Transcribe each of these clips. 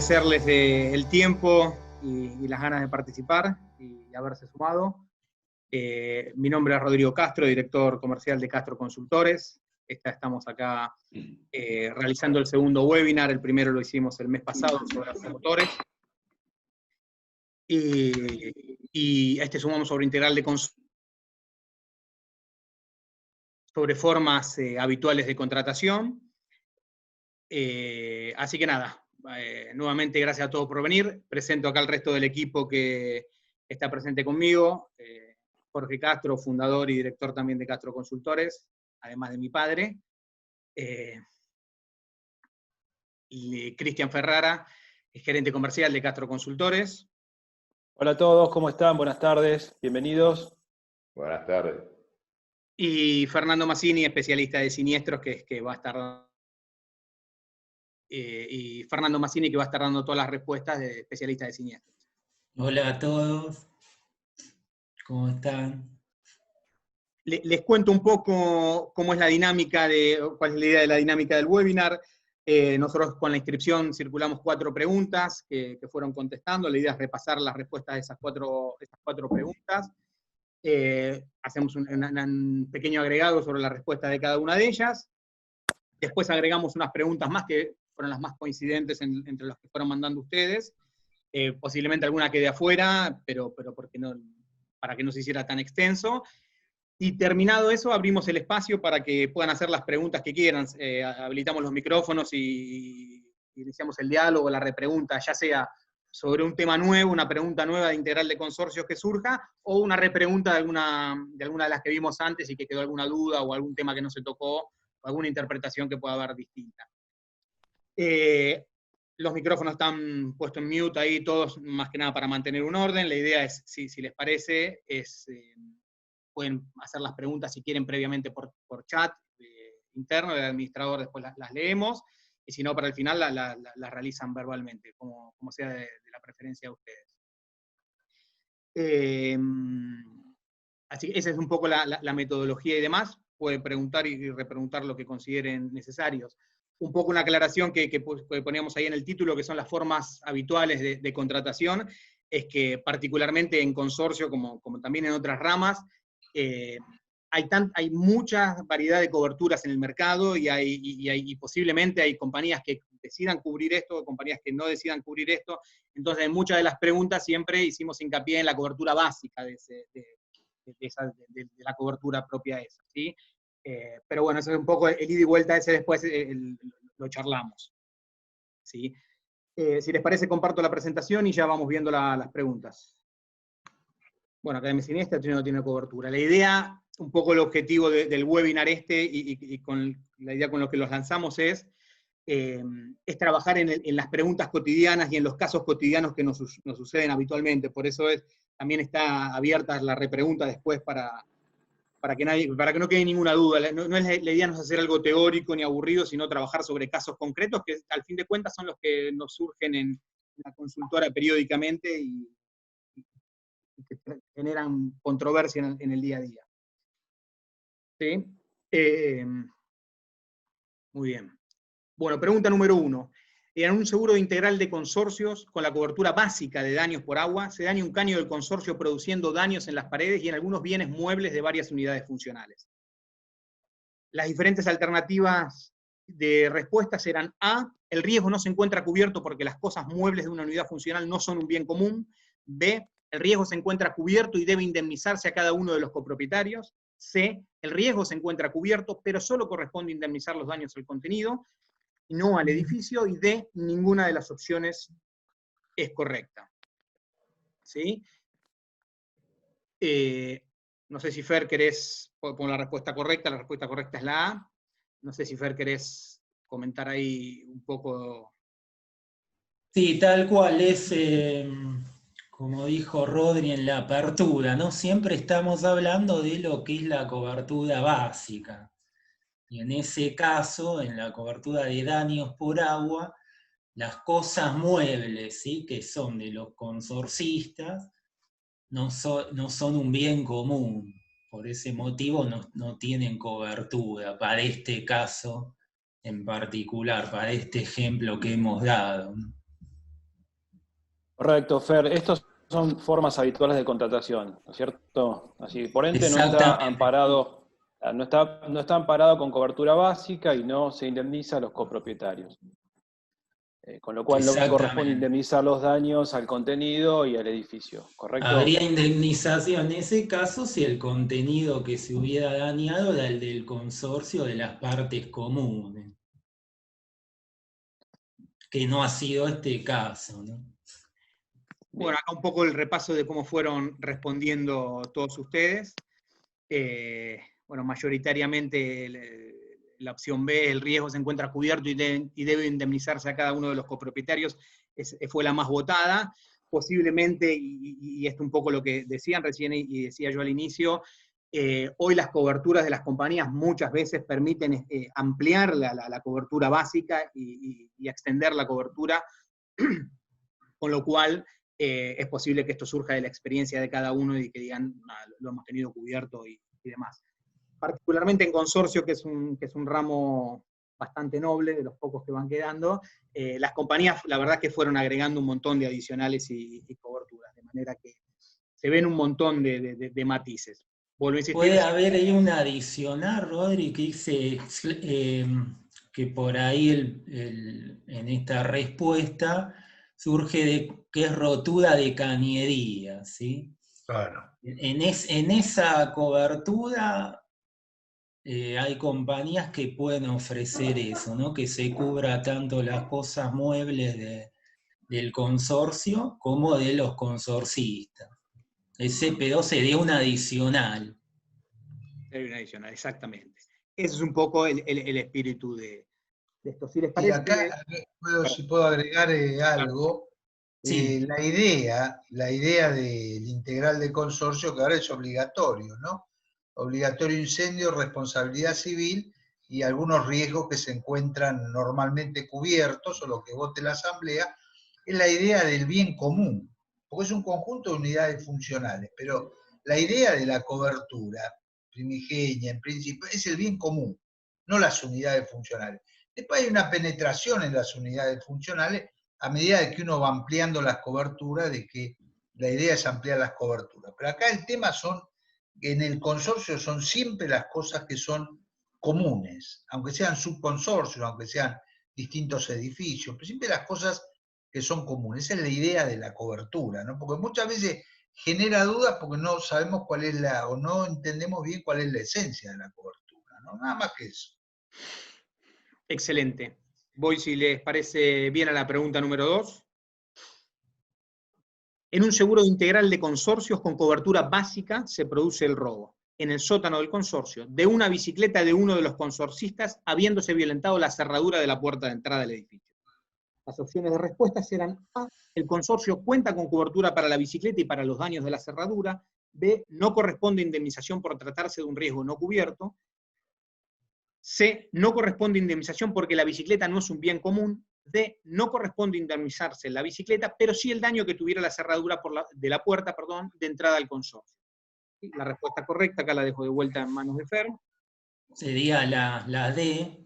agradecerles el tiempo y las ganas de participar y haberse sumado. Mi nombre es Rodrigo Castro, director comercial de Castro Consultores. Estamos acá realizando el segundo webinar. El primero lo hicimos el mes pasado sobre automotores. Y a este sumamos sobre integral de consultoría, sobre formas habituales de contratación. Así que nada, nuevamente gracias a todos por venir. Presento acá al resto del equipo que está presente conmigo. Jorge Castro, fundador y director también de Castro Consultores, además de mi padre. Y Cristian Ferrara, gerente comercial de Castro Consultores. Hola a todos, ¿cómo están? Buenas tardes, bienvenidos. Buenas tardes. Y Fernando Massini, especialista de siniestros, que va a estar... y Fernando Massini, que va a estar dando todas las respuestas de especialista de siniestros. Hola a todos, ¿cómo están? Les cuento un poco cómo es la dinámica, cuál es la idea de la dinámica del webinar. Nosotros con la inscripción circulamos 4 preguntas que fueron contestando. La idea es repasar las respuestas de esas cuatro preguntas. Hacemos un pequeño agregado sobre la respuesta de cada una de ellas. Después agregamos unas preguntas más que fueron las más coincidentes entre las que fueron mandando ustedes. Posiblemente alguna quede afuera, pero porque no, para que no se hiciera tan extenso. Y terminado eso, abrimos el espacio para que puedan hacer las preguntas que quieran. Habilitamos los micrófonos y iniciamos el diálogo, la repregunta, ya sea sobre un tema nuevo, una pregunta nueva de integral de consorcios que surja, o una repregunta de alguna de las que vimos antes y que quedó alguna duda, o algún tema que no se tocó, o alguna interpretación que pueda haber distinta. Los micrófonos están puestos en mute ahí, todos más que nada para mantener un orden. La idea es, si les parece, pueden hacer las preguntas si quieren previamente por chat interno, el administrador después las leemos, y si no, para el final las realizan verbalmente, como sea de la preferencia de ustedes. Así que esa es un poco la metodología y demás. Pueden preguntar y repreguntar lo que consideren necesarios. Un poco una aclaración que poníamos ahí en el título, que son las formas habituales de contratación, es que particularmente en consorcio, como también en otras ramas, hay mucha variedad de coberturas en el mercado y posiblemente hay compañías que decidan cubrir esto, compañías que no decidan cubrir esto. Entonces, en muchas de las preguntas siempre hicimos hincapié en la cobertura básica de la cobertura propia esa, ¿sí? Pero bueno, eso es un poco el ida y vuelta ese, después lo charlamos, ¿sí? Si les parece, comparto la presentación y ya vamos viendo las preguntas. Bueno, Academia Siniestra no tiene cobertura. La idea, un poco el objetivo del webinar y con la idea con lo que los lanzamos es trabajar en las preguntas cotidianas y en los casos cotidianos que nos suceden habitualmente. Por eso también está abierta la repregunta después para que no quede ninguna duda. La idea no es hacer algo teórico ni aburrido, sino trabajar sobre casos concretos que al fin de cuentas son los que nos surgen en la consultora periódicamente y que generan controversia en el día a día. ¿Sí? Muy bien. Bueno, pregunta número 1. En un seguro integral de consorcios, con la cobertura básica de daños por agua, se daña un caño del consorcio produciendo daños en las paredes y en algunos bienes muebles de varias unidades funcionales. Las diferentes alternativas de respuestas eran: A, el riesgo no se encuentra cubierto porque las cosas muebles de una unidad funcional no son un bien común. B, el riesgo se encuentra cubierto y debe indemnizarse a cada uno de los copropietarios. C, el riesgo se encuentra cubierto, pero solo corresponde indemnizar los daños al contenido, y no al edificio. Y D, ninguna de las opciones es correcta. ¿Sí? No sé si Fer querés poner la respuesta correcta es la A. No sé si Fer querés comentar ahí un poco. Sí, tal cual es, como dijo Rodri en la apertura, ¿no? Siempre estamos hablando de lo que es la cobertura básica. Y en ese caso, en la cobertura de daños por agua, las cosas muebles, ¿sí?, que son de los consorcistas, no son un bien común. Por ese motivo no tienen cobertura para este caso en particular, para este ejemplo que hemos dado. Correcto, Fer. Estos son formas habituales de contratación, ¿no es cierto? Así, por ende, no está amparado, no está amparado con cobertura básica y no se indemniza a los copropietarios. Con lo cual no corresponde indemnizar los daños al contenido y al edificio, ¿correcto? Habría indemnización en ese caso si el contenido que se hubiera dañado era el del consorcio de las partes comunes, que no ha sido este caso, ¿no? Bueno, acá un poco el repaso de cómo fueron respondiendo todos ustedes. Bueno, mayoritariamente la opción B, el riesgo se encuentra cubierto y debe indemnizarse a cada uno de los copropietarios, fue la más votada. Posiblemente, y esto un poco lo que decían recién y decía yo al inicio, hoy las coberturas de las compañías muchas veces permiten ampliar la cobertura básica y extender la cobertura, con lo cual es posible que esto surja de la experiencia de cada uno y que digan, lo hemos tenido cubierto y demás. Particularmente en consorcio, que es un ramo bastante noble, de los pocos que van quedando, las compañías, la verdad que fueron agregando un montón de adicionales y coberturas, de manera que se ven un montón de matices. Puede haber ahí un adicional, Rodri, que dice que por ahí en esta respuesta surge de que es rotura de cañería, ¿sí? Claro. En esa cobertura hay compañías que pueden ofrecer eso, ¿no? Que se cubra tanto las cosas muebles del consorcio como de los consorcistas. Ese pedo sería un adicional. Sería un adicional, exactamente. Ese es un poco el espíritu de esto. Si les parece, y acá, si puedo agregar algo, sí. La idea del integral de consorcio, que ahora es obligatorio, ¿no? Obligatorio incendio, responsabilidad civil y algunos riesgos que se encuentran normalmente cubiertos, o lo que vote la Asamblea, es la idea del bien común, porque es un conjunto de unidades funcionales, pero la idea de la cobertura primigenia, en principio, es el bien común, no las unidades funcionales. Después hay una penetración en las unidades funcionales a medida de que uno va ampliando las coberturas, de que la idea es ampliar las coberturas. Pero acá el tema en el consorcio son siempre las cosas que son comunes, aunque sean subconsorcios, aunque sean distintos edificios, pero siempre las cosas que son comunes. Esa es la idea de la cobertura, ¿no? Porque muchas veces genera dudas porque no sabemos cuál es o no entendemos bien cuál es la esencia de la cobertura, ¿no? Nada más que eso. Excelente. Voy, si les parece bien, a la pregunta número 2. En un seguro integral de consorcios con cobertura básica se produce el robo, en el sótano del consorcio, de una bicicleta de uno de los consorcistas, habiéndose violentado la cerradura de la puerta de entrada del edificio. Las opciones de respuesta serán: A, el consorcio cuenta con cobertura para la bicicleta y para los daños de la cerradura; B, no corresponde indemnización por tratarse de un riesgo no cubierto; C, no corresponde indemnización porque la bicicleta no es un bien común; D, no corresponde indemnizarse la bicicleta, pero sí el daño que tuviera la cerradura de la puerta, de entrada al consorcio. La respuesta correcta, acá la dejo de vuelta en manos de Fer. Sería la D.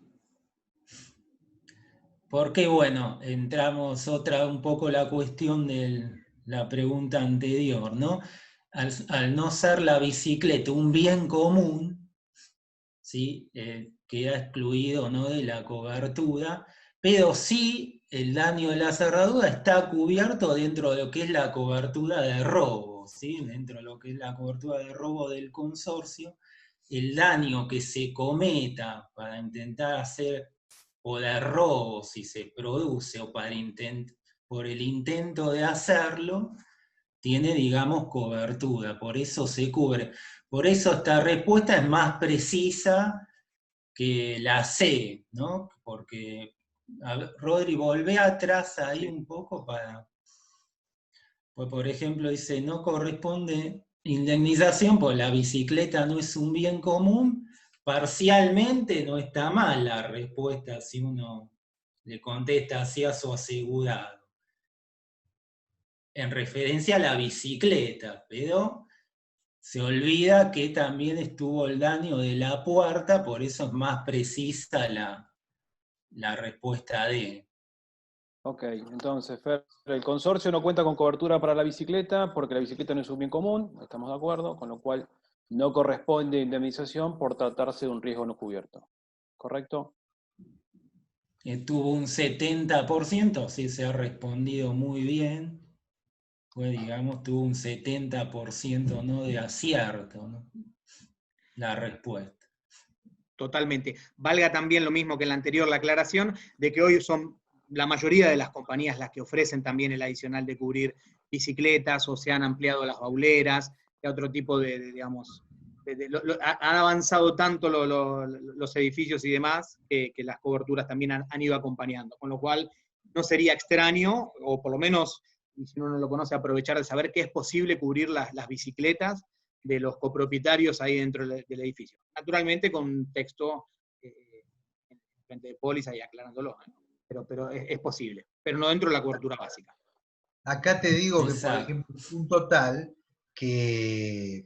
Porque, bueno, entramos un poco la cuestión de la pregunta anterior, ¿no? Al no ser la bicicleta un bien común, ¿sí? Queda excluido, ¿no?, de la cobertura, pero sí el daño de la cerradura está cubierto dentro de lo que es la cobertura de robo, ¿sí? Dentro de lo que es la cobertura de robo del consorcio, el daño que se cometa para intentar hacer, o de robo si se produce, o por el intento de hacerlo, tiene, digamos, cobertura, por eso se cubre. Por eso esta respuesta es más precisa que la C, ¿no? Porque, Rodri, volvé atrás ahí un poco para... Pues, por ejemplo, dice, no corresponde indemnización, pues la bicicleta no es un bien común. Parcialmente no está mal la respuesta si uno le contesta así a su asegurado, en referencia a la bicicleta, pero se olvida que también estuvo el daño de la puerta, por eso es más precisa la respuesta D. Ok, entonces, Fer, el consorcio no cuenta con cobertura para la bicicleta porque la bicicleta no es un bien común, estamos de acuerdo, con lo cual no corresponde indemnización por tratarse de un riesgo no cubierto. ¿Correcto? Tuvo un 70%, sí, se ha respondido muy bien. Pues digamos, tuvo un 70% ¿no? de acierto, ¿no? La respuesta. Totalmente. Valga también lo mismo que en la anterior, la aclaración de que hoy son la mayoría de las compañías las que ofrecen también el adicional de cubrir bicicletas, o se han ampliado las bauleras, y otro tipo digamos, han avanzado tanto los edificios y demás, que las coberturas también han ido acompañando, con lo cual no sería extraño, o por lo menos, si uno no lo conoce, aprovechar de saber que es posible cubrir las bicicletas de los copropietarios ahí dentro del edificio. Naturalmente con un texto en frente de póliza y aclarándolo, ¿no? Pero es posible, pero no dentro de la cobertura básica. Acá te digo que, por ejemplo, un total que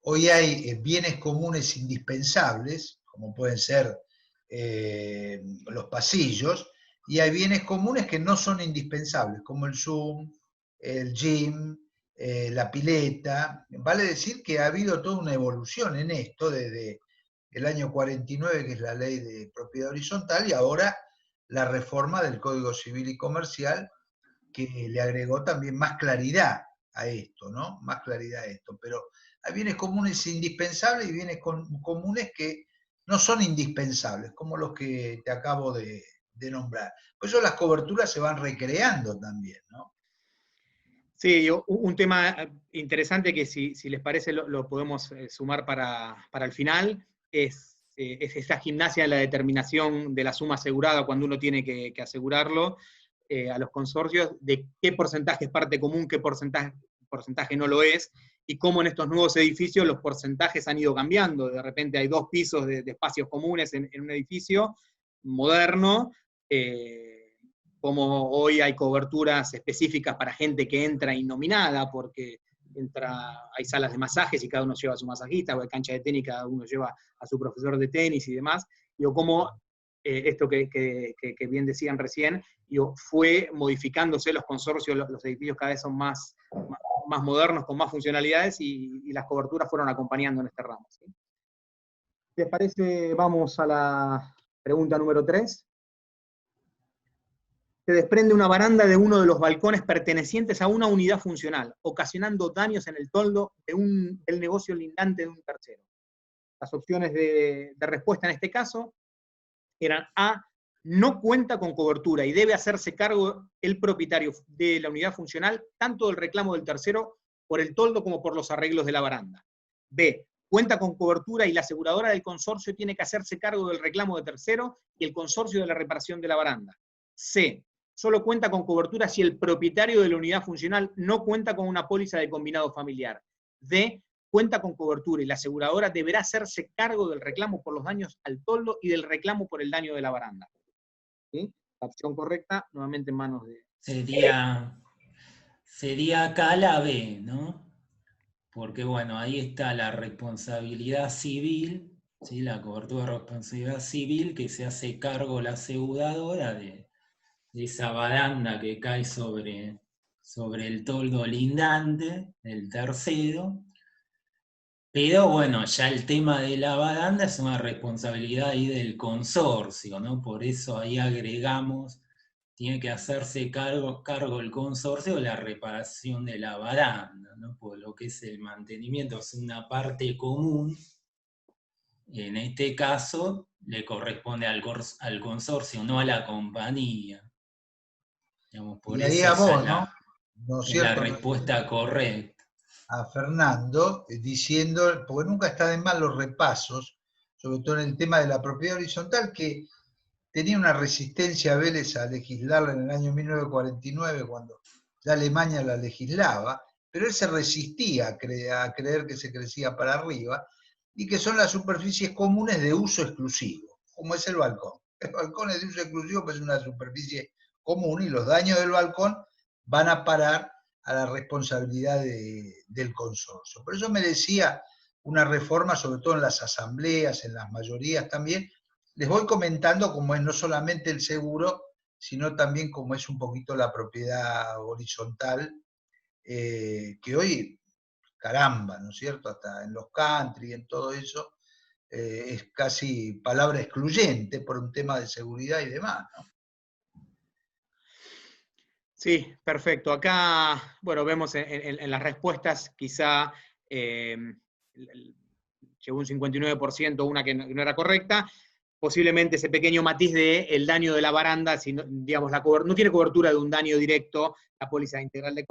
hoy hay bienes comunes indispensables, como pueden ser los pasillos, y hay bienes comunes que no son indispensables, como el Zoom, el gym, la pileta. Vale decir que ha habido toda una evolución en esto desde el año 49, que es la ley de propiedad horizontal, y ahora la reforma del Código Civil y Comercial, que le agregó también más claridad a esto, ¿no? Más claridad a esto. Pero hay bienes comunes indispensables y bienes comunes que no son indispensables, como los que te acabo de nombrar. Por eso las coberturas se van recreando también, ¿no? Sí, un tema interesante que si les parece lo podemos sumar para el final, es esa gimnasia de la determinación de la suma asegurada cuando uno tiene que asegurarlo a los consorcios, de qué porcentaje es parte común, qué porcentaje no lo es, y cómo en estos nuevos edificios los porcentajes han ido cambiando. De repente hay 2 pisos de espacios comunes en un edificio moderno, como hoy hay coberturas específicas para gente que entra innominada, porque hay salas de masajes y cada uno lleva a su masajista, o hay cancha de tenis y cada uno lleva a su profesor de tenis y demás. Digo, como esto que bien decían recién, fue modificándose los consorcios, los edificios cada vez son más modernos, con más funcionalidades, y las coberturas fueron acompañando en este ramo, ¿sí? ¿Les parece? Vamos a la pregunta número 3. Se desprende una baranda de uno de los balcones pertenecientes a una unidad funcional, ocasionando daños en el toldo del negocio lindante de un tercero. Las opciones de respuesta en este caso eran A, no cuenta con cobertura y debe hacerse cargo el propietario de la unidad funcional tanto del reclamo del tercero por el toldo como por los arreglos de la baranda. B, cuenta con cobertura y la aseguradora del consorcio tiene que hacerse cargo del reclamo de tercero y el consorcio de la reparación de la baranda. C, solo cuenta con cobertura si el propietario de la unidad funcional no cuenta con una póliza de combinado familiar. D, cuenta con cobertura y la aseguradora deberá hacerse cargo del reclamo por los daños al toldo y del reclamo por el daño de la baranda. ¿Sí? La opción correcta, nuevamente en manos de... Sería acá la B, ¿no? Porque bueno, ahí está la responsabilidad civil, ¿sí? La cobertura de responsabilidad civil, que se hace cargo la aseguradora de esa baranda que cae sobre el toldo lindante del tercero. Pero bueno, ya el tema de la baranda es una responsabilidad ahí del consorcio, ¿no? Por eso ahí agregamos, tiene que hacerse cargo el consorcio de la reparación de la baranda, ¿no? Por lo que es el mantenimiento, es una parte común. En este caso, le corresponde al consorcio, no a la compañía. Digamos, por Y ahí eso vos, esa ¿no es es la cierto? respuesta correcta. A Fernando, diciendo, porque nunca está de más los repasos, sobre todo en el tema de la propiedad horizontal, que tenía una resistencia a Vélez a legislarla en el año 1949, cuando ya Alemania la legislaba, pero él se resistía a creer que se crecía para arriba, y que son las superficies comunes de uso exclusivo, como es el balcón. El balcón es de uso exclusivo, pues es una superficie común, y los daños del balcón van a parar a la responsabilidad del consorcio. Por eso merecía una reforma, sobre todo en las asambleas, en las mayorías también. Les voy comentando cómo es no solamente el seguro, sino también como es un poquito la propiedad horizontal, que hoy, caramba, ¿no es cierto? Hasta en los country, en todo eso, es casi palabra excluyente por un tema de seguridad y demás, ¿no? Sí, perfecto. Acá, bueno, vemos en las respuestas quizá llegó un 59%, una que no era correcta. Posiblemente ese pequeño matiz de el daño de la baranda, si no, digamos, no tiene cobertura de un daño directo la póliza integral de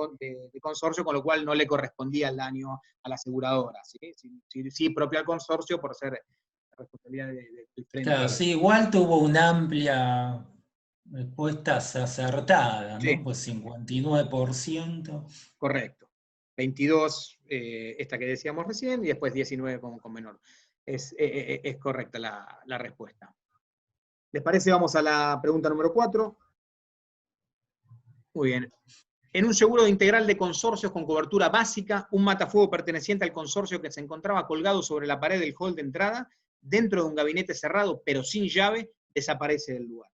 consorcio, con lo cual no le correspondía el daño a la aseguradora. Sí, propio al consorcio por ser responsabilidad del frente. Claro, sí, igual tuvo una amplia respuestas acertadas, Sí. ¿no? Pues 59%. Correcto. 22, esta que decíamos recién, y después 19 con menor. Es correcta la respuesta. ¿Les parece? Vamos a la pregunta número 4. Muy bien. En un seguro integral de consorcios con cobertura básica, un matafuego perteneciente al consorcio que se encontraba colgado sobre la pared del hall de entrada, dentro de un gabinete cerrado pero sin llave, desaparece del lugar.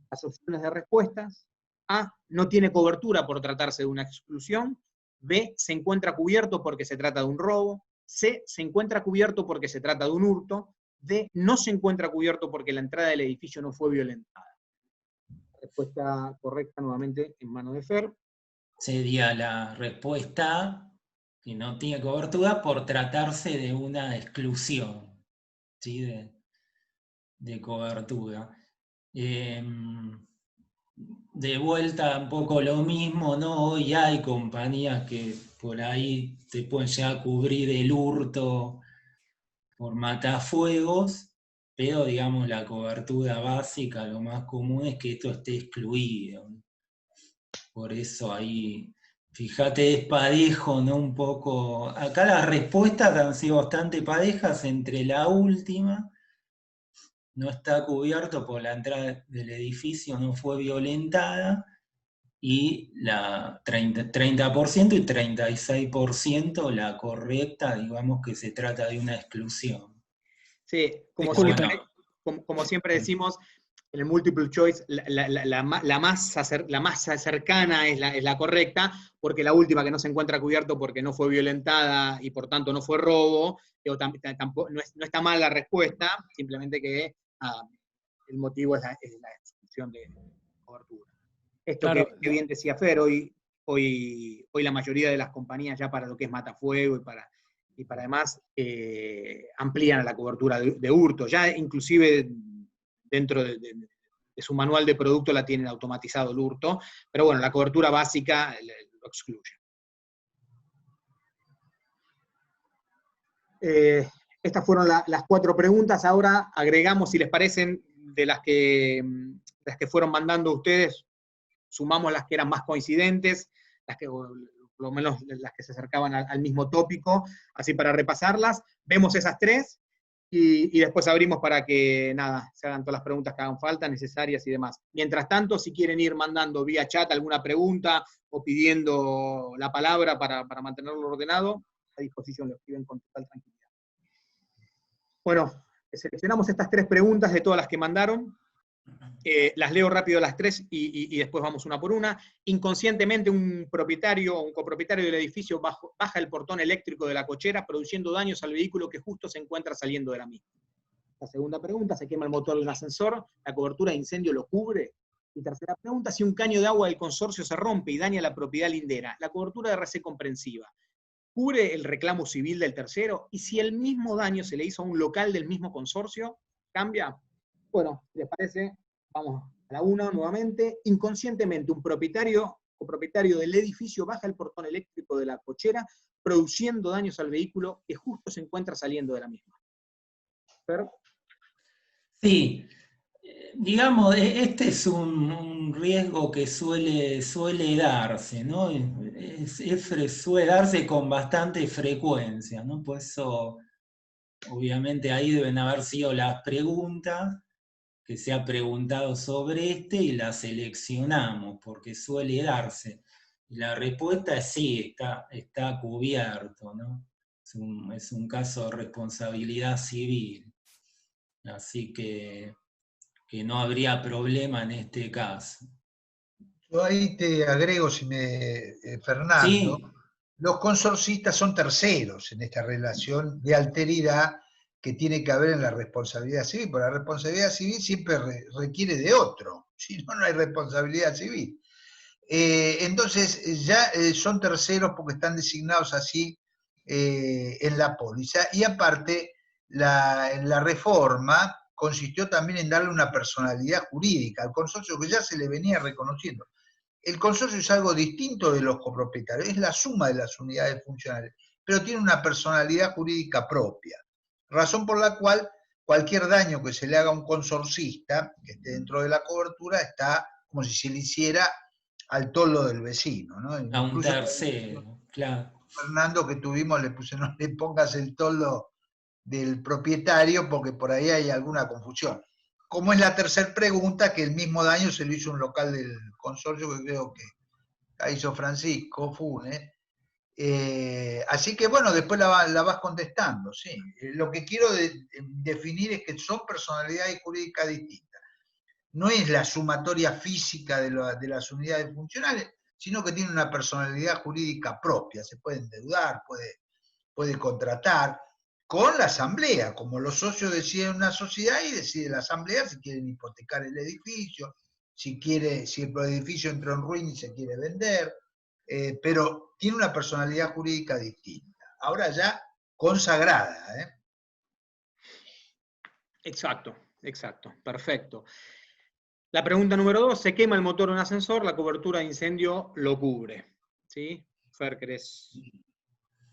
Las opciones de respuestas: A, no tiene cobertura por tratarse de una exclusión; B, se encuentra cubierto porque se trata de un robo; C, se encuentra cubierto porque se trata de un hurto; D, no se encuentra cubierto porque la entrada del edificio no fue violentada. Respuesta correcta nuevamente en mano de Fer. Sería la respuesta A, que no tiene cobertura por tratarse de una exclusión, ¿sí? de cobertura. De vuelta un poco lo mismo, ¿no? Hoy hay compañías que por ahí te pueden llegar a cubrir el hurto por matafuegos, pero digamos la cobertura básica, lo más común es que esto esté excluido. Por eso ahí, fíjate, es parejo, ¿no? Un poco. Acá las respuestas han sido bastante parejas entre la última, no está cubierto por la entrada del edificio, no fue violentada, y la 30% y 36% la correcta, digamos que se trata de una exclusión. Sí, como siempre decimos, en el multiple choice, la más cercana es la correcta, porque la última que no se encuentra cubierto porque no fue violentada y por tanto no fue robo, tampoco, no está mal la respuesta, simplemente que el motivo es la exclusión de cobertura. Esto Claro. que bien decía Fer, hoy la mayoría de las compañías ya para lo que es matafuego y para demás amplían la cobertura de hurto. Ya inclusive dentro de su manual de producto la tienen automatizado el hurto, pero bueno, la cobertura básica lo excluye. Estas fueron las 4 preguntas. Ahora agregamos, si les parecen, de las que fueron mandando ustedes, sumamos las que eran más coincidentes, por lo menos las que se acercaban al mismo tópico, así para repasarlas. Vemos esas 3 y después abrimos para que, se hagan todas las preguntas que hagan falta, necesarias y demás. Mientras tanto, si quieren ir mandando vía chat alguna pregunta o pidiendo la palabra para mantenerlo ordenado, a disposición, lo escriben con total tranquilidad. Bueno, seleccionamos estas 3 preguntas de todas las que mandaron. Las leo rápido las 3 y después vamos una por una. Inconscientemente un propietario o un copropietario del edificio baja el portón eléctrico de la cochera, produciendo daños al vehículo que justo se encuentra saliendo de la misma. La segunda pregunta: se quema el motor de un ascensor, ¿la cobertura de incendio lo cubre? Y tercera pregunta: si un caño de agua del consorcio se rompe y daña la propiedad lindera, ¿la cobertura de RC comprensiva cubre el reclamo civil del tercero? Y si el mismo daño se le hizo a un local del mismo consorcio, ¿cambia? Bueno, si les parece, vamos a la 1 nuevamente. Inconscientemente un propietario o propietario del edificio baja el portón eléctrico de la cochera, produciendo daños al vehículo que justo se encuentra saliendo de la misma. ¿Fer? Sí, digamos, este es un riesgo que suele darse, ¿no? Suele darse con bastante frecuencia, ¿no? Por eso, obviamente, ahí deben haber sido las preguntas que se ha preguntado sobre y las seleccionamos, porque suele darse. Y la respuesta es sí, está cubierto, ¿no? Es un caso de responsabilidad civil. Así que que no habría problema en este caso. Yo ahí te agrego, Fernando, Sí, los consorcistas son terceros en esta relación de alteridad que tiene que haber en la responsabilidad civil, porque la responsabilidad civil siempre requiere de otro, si no, no hay responsabilidad civil. Entonces, ya son terceros porque están designados así en la póliza, y aparte, la reforma consistió también en darle una personalidad jurídica al consorcio que ya se le venía reconociendo. El consorcio es algo distinto de los copropietarios, es la suma de las unidades funcionales, pero tiene una personalidad jurídica propia, razón por la cual cualquier daño que se le haga a un consorcista que esté dentro de la cobertura está como si se le hiciera al toldo del vecino, ¿no? a un Incluso tercero, claro. Fernando que tuvimos le puse, no le pongas el toldo del propietario porque por ahí hay alguna confusión. Como es la tercera pregunta, que el mismo daño se lo hizo un local del consorcio, que creo que la hizo Francisco Funes. Así que bueno, después la vas contestando, sí. Lo que quiero definir es que son personalidades jurídicas distintas. No es la sumatoria física de las unidades funcionales, sino que tiene una personalidad jurídica propia. Se puede endeudar, puede contratar, con la asamblea, como los socios deciden una sociedad y decide la asamblea si quieren hipotecar el edificio, si el edificio entró en ruina y se quiere vender, pero tiene una personalidad jurídica distinta. Ahora ya consagrada. Exacto, perfecto. La pregunta número 2, se quema el motor de un ascensor, la cobertura de incendio lo cubre. ¿Sí? Fer, ¿querés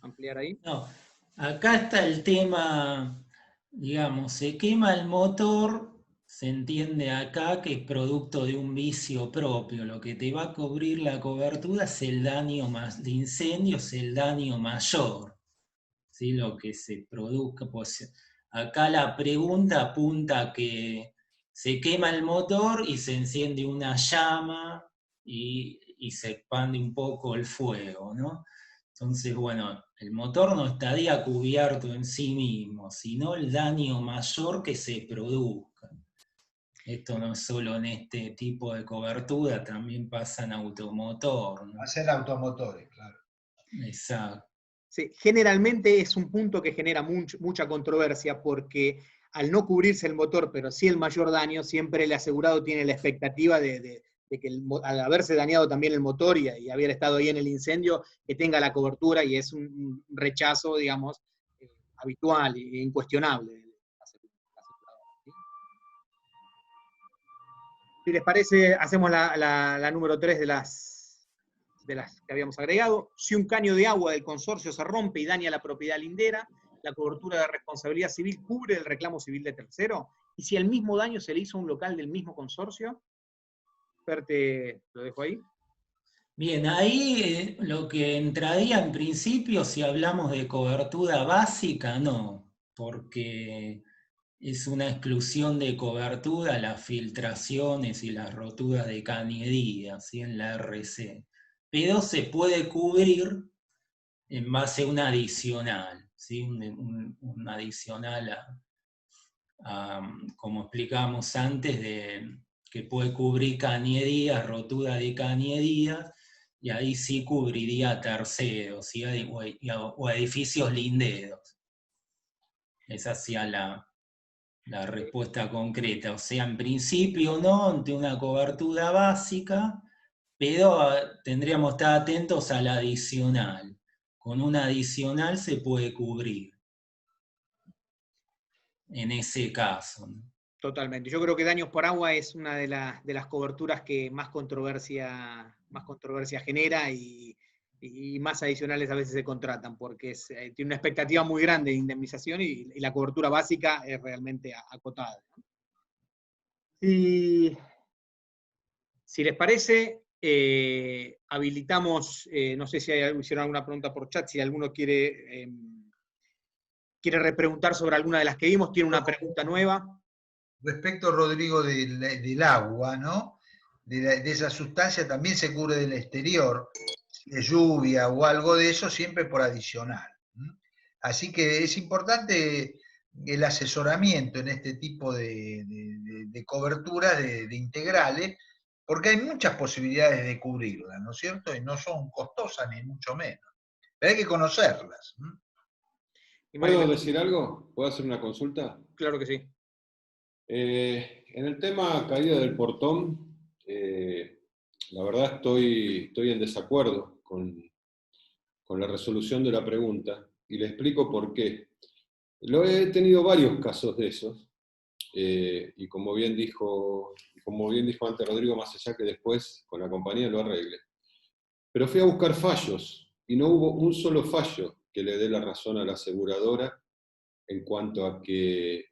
ampliar ahí? No, acá está el tema, digamos, se quema el motor, se entiende acá que es producto de un vicio propio. Lo que te va a cubrir la cobertura es el daño más de incendio, es el daño mayor. ¿Sí? Lo que se produzca, pues acá la pregunta apunta a que se quema el motor y se enciende una llama y se expande un poco el fuego, ¿no? Entonces, bueno, el motor no estaría cubierto en sí mismo, sino el daño mayor que se produzca. Esto no es solo en este tipo de cobertura, también pasa en automotor, ¿no? Hacer automotores, claro. Exacto. Sí, generalmente es un punto que genera mucha controversia porque al no cubrirse el motor, pero sí el mayor daño, siempre el asegurado tiene la expectativa de que al haberse dañado también el motor y haber estado ahí en el incendio, que tenga la cobertura, y es un rechazo, digamos, habitual e incuestionable del asegurador, ¿sí? Si les parece, hacemos la número 3 de las que habíamos agregado. Si un caño de agua del consorcio se rompe y daña la propiedad lindera, la cobertura de responsabilidad civil cubre el reclamo civil de tercero. Y si el mismo daño se le hizo a un local del mismo consorcio, Fer, te lo dejo ahí. Bien, ahí lo que entraría en principio, si hablamos de cobertura básica, no, porque es una exclusión de cobertura las filtraciones y las roturas de cañería, ¿sí? En la RC. Pero se puede cubrir en base a un adicional, ¿sí? Un adicional como explicábamos antes, que puede cubrir cañerías, rotura de cañerías, y ahí sí cubriría terceros, ¿sí? o edificios linderos. Esa sería la respuesta concreta. O sea, en principio no, ante una cobertura básica, pero tendríamos que estar atentos al adicional. Con un adicional se puede cubrir en ese caso, ¿no? Totalmente. Yo creo que daños por agua es una de las coberturas que más controversia genera y más adicionales a veces se contratan, porque tiene una expectativa muy grande de indemnización y la cobertura básica es realmente acotada, ¿no? Si les parece, habilitamos, no sé si hicieron alguna pregunta por chat, si alguno quiere repreguntar sobre alguna de las que vimos, tiene una pregunta nueva. Respecto, Rodrigo, del agua, ¿no? De esa sustancia también se cubre del exterior, si es lluvia o algo de eso, siempre por adicional. Así que es importante el asesoramiento en este tipo de coberturas, de integrales, porque hay muchas posibilidades de cubrirlas, ¿no es cierto? Y no son costosas ni mucho menos. Pero hay que conocerlas. ¿Puedo decir algo? ¿Puedo hacer una consulta? Claro que sí. En el tema caída del portón, la verdad estoy en desacuerdo con la resolución de la pregunta, y le explico por qué. He tenido varios casos de esos, y como bien dijo antes Rodrigo, más allá que después con la compañía lo arregle. Pero fui a buscar fallos, y no hubo un solo fallo que le dé la razón a la aseguradora en cuanto a que,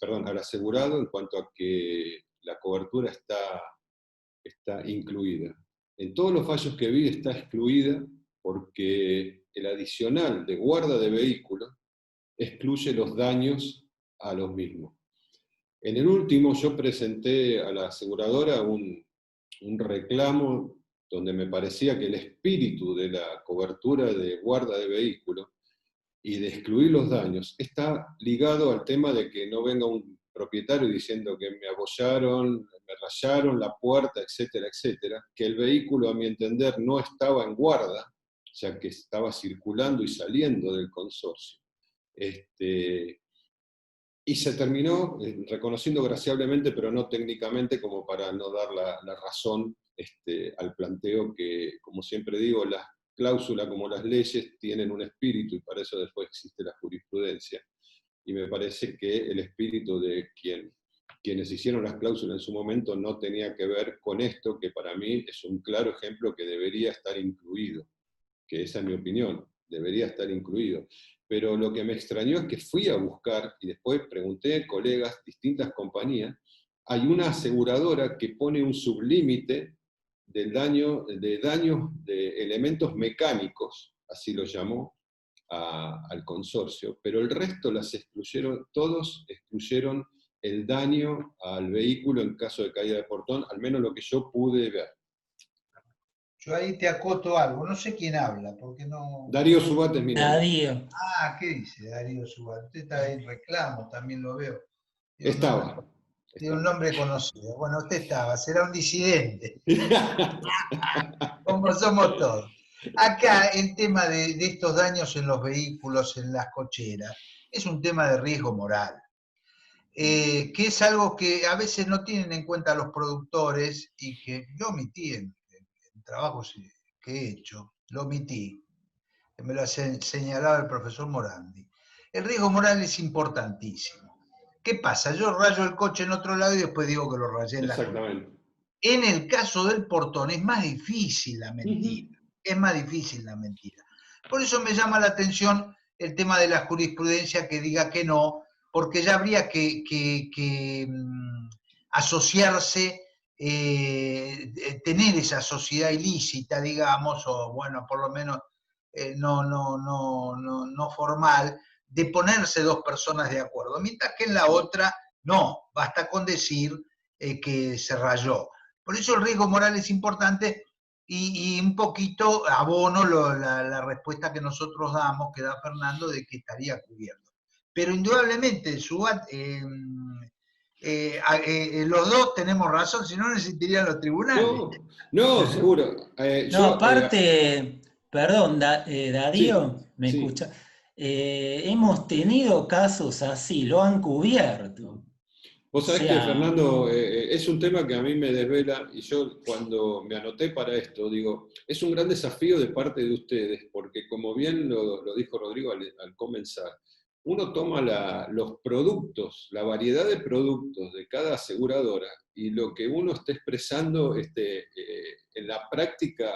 al asegurado en cuanto a que la cobertura está incluida. En todos los fallos que vi está excluida porque el adicional de guarda de vehículos excluye los daños a los mismos. En el último yo presenté a la aseguradora un reclamo donde me parecía que el espíritu de la cobertura de guarda de vehículos y de excluir los daños está ligado al tema de que no venga un propietario diciendo que me abollaron, me rayaron la puerta, etcétera, etcétera, que el vehículo, a mi entender, no estaba en guarda, ya que estaba circulando y saliendo del consorcio. Y se terminó reconociendo graciablemente, pero no técnicamente, como para no dar la razón al planteo que, como siempre digo, las cláusulas como las leyes tienen un espíritu, y para eso después existe la jurisprudencia. Y me parece que el espíritu de quienes hicieron las cláusulas en su momento no tenía que ver con esto, que para mí es un claro ejemplo que debería estar incluido, que esa es mi opinión, debería estar incluido. Pero lo que me extrañó es que fui a buscar, y después pregunté a colegas, distintas compañías, hay una aseguradora que pone un sublímite de daños de elementos mecánicos, así lo llamó, al consorcio, pero el resto todos excluyeron el daño al vehículo en caso de caída de portón, al menos lo que yo pude ver. Yo ahí te acoto algo, no sé quién habla, porque no... Darío Subate es mi nombre. Darío. Ah, ¿qué dice Darío Subate? Usted está en reclamo, también lo veo. Estaba. Tiene un nombre conocido. Bueno, usted estaba, será un disidente. Como somos todos. Acá el tema de estos daños en los vehículos, en las cocheras, es un tema de riesgo moral. Que es algo que a veces no tienen en cuenta los productores y que yo omití en trabajos que he hecho, lo omití, que me lo ha señalado el profesor Morandi. El riesgo moral es importantísimo. ¿Qué pasa? Yo rayo el coche en otro lado y después digo que lo rayé en la coche. Exactamente. En el caso del portón es más difícil la mentira. Es más difícil la mentira. Por eso me llama la atención el tema de la jurisprudencia que diga que no, porque ya habría que asociarse, tener esa sociedad ilícita, digamos, o bueno, por lo menos no formal, de ponerse dos personas de acuerdo, mientras que en la otra no, basta con decir que se rayó. Por eso el riesgo moral es importante y un poquito abono la respuesta que nosotros damos, que da Fernando, de que estaría cubierto. Pero indudablemente, los dos tenemos razón, si no necesitarían los tribunales. No, seguro. Aparte, perdón, Darío, sí, ¿me sí. escucha? Hemos tenido casos así, lo han cubierto. Vos sabés que, Fernando, es un tema que a mí me desvela, y yo cuando me anoté para esto, digo, es un gran desafío de parte de ustedes, porque como bien lo dijo Rodrigo al comenzar, uno toma los productos, la variedad de productos de cada aseguradora, y lo que uno está expresando en la práctica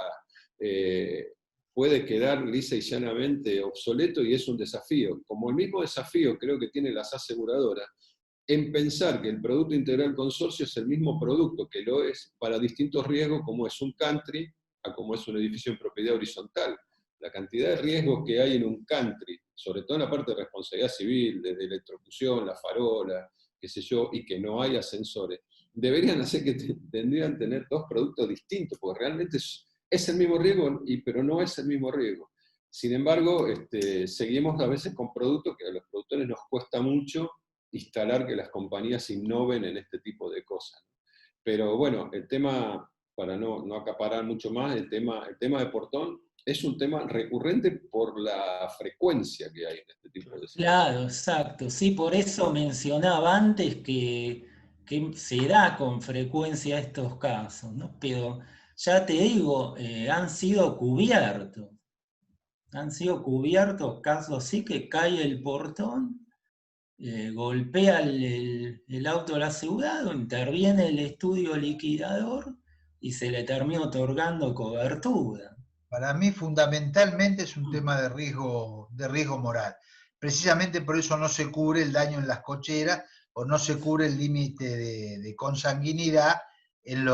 puede quedar lisa y llanamente obsoleto, y es un desafío. Como el mismo desafío creo que tienen las aseguradoras, en pensar que el producto integral consorcio es el mismo producto que lo es para distintos riesgos, como es un country, a como es un edificio en propiedad horizontal. La cantidad de riesgos que hay en un country, sobre todo en la parte de responsabilidad civil, desde electrocución, la farola, qué sé yo, y que no hay ascensores, deberían hacer que tendrían que tener dos productos distintos, porque realmente es el mismo riesgo, pero no es el mismo riesgo. Sin embargo, seguimos a veces con productos que a los productores nos cuesta mucho instalar que las compañías innoven en este tipo de cosas. Pero bueno, el tema, para no acaparar mucho más, el tema de portón es un tema recurrente por la frecuencia que hay en este tipo de situaciones. Claro, exacto. Sí, por eso mencionaba antes que se da con frecuencia estos casos, ¿no? Pero ya te digo, han sido cubiertos. Han sido cubiertos casos sí que cae el portón, golpea el auto del asegurado, interviene el estudio liquidador y se le termina otorgando cobertura. Para mí fundamentalmente es un tema de riesgo moral. Precisamente por eso no se cubre el daño en las cocheras o no se cubre el límite de consanguinidad en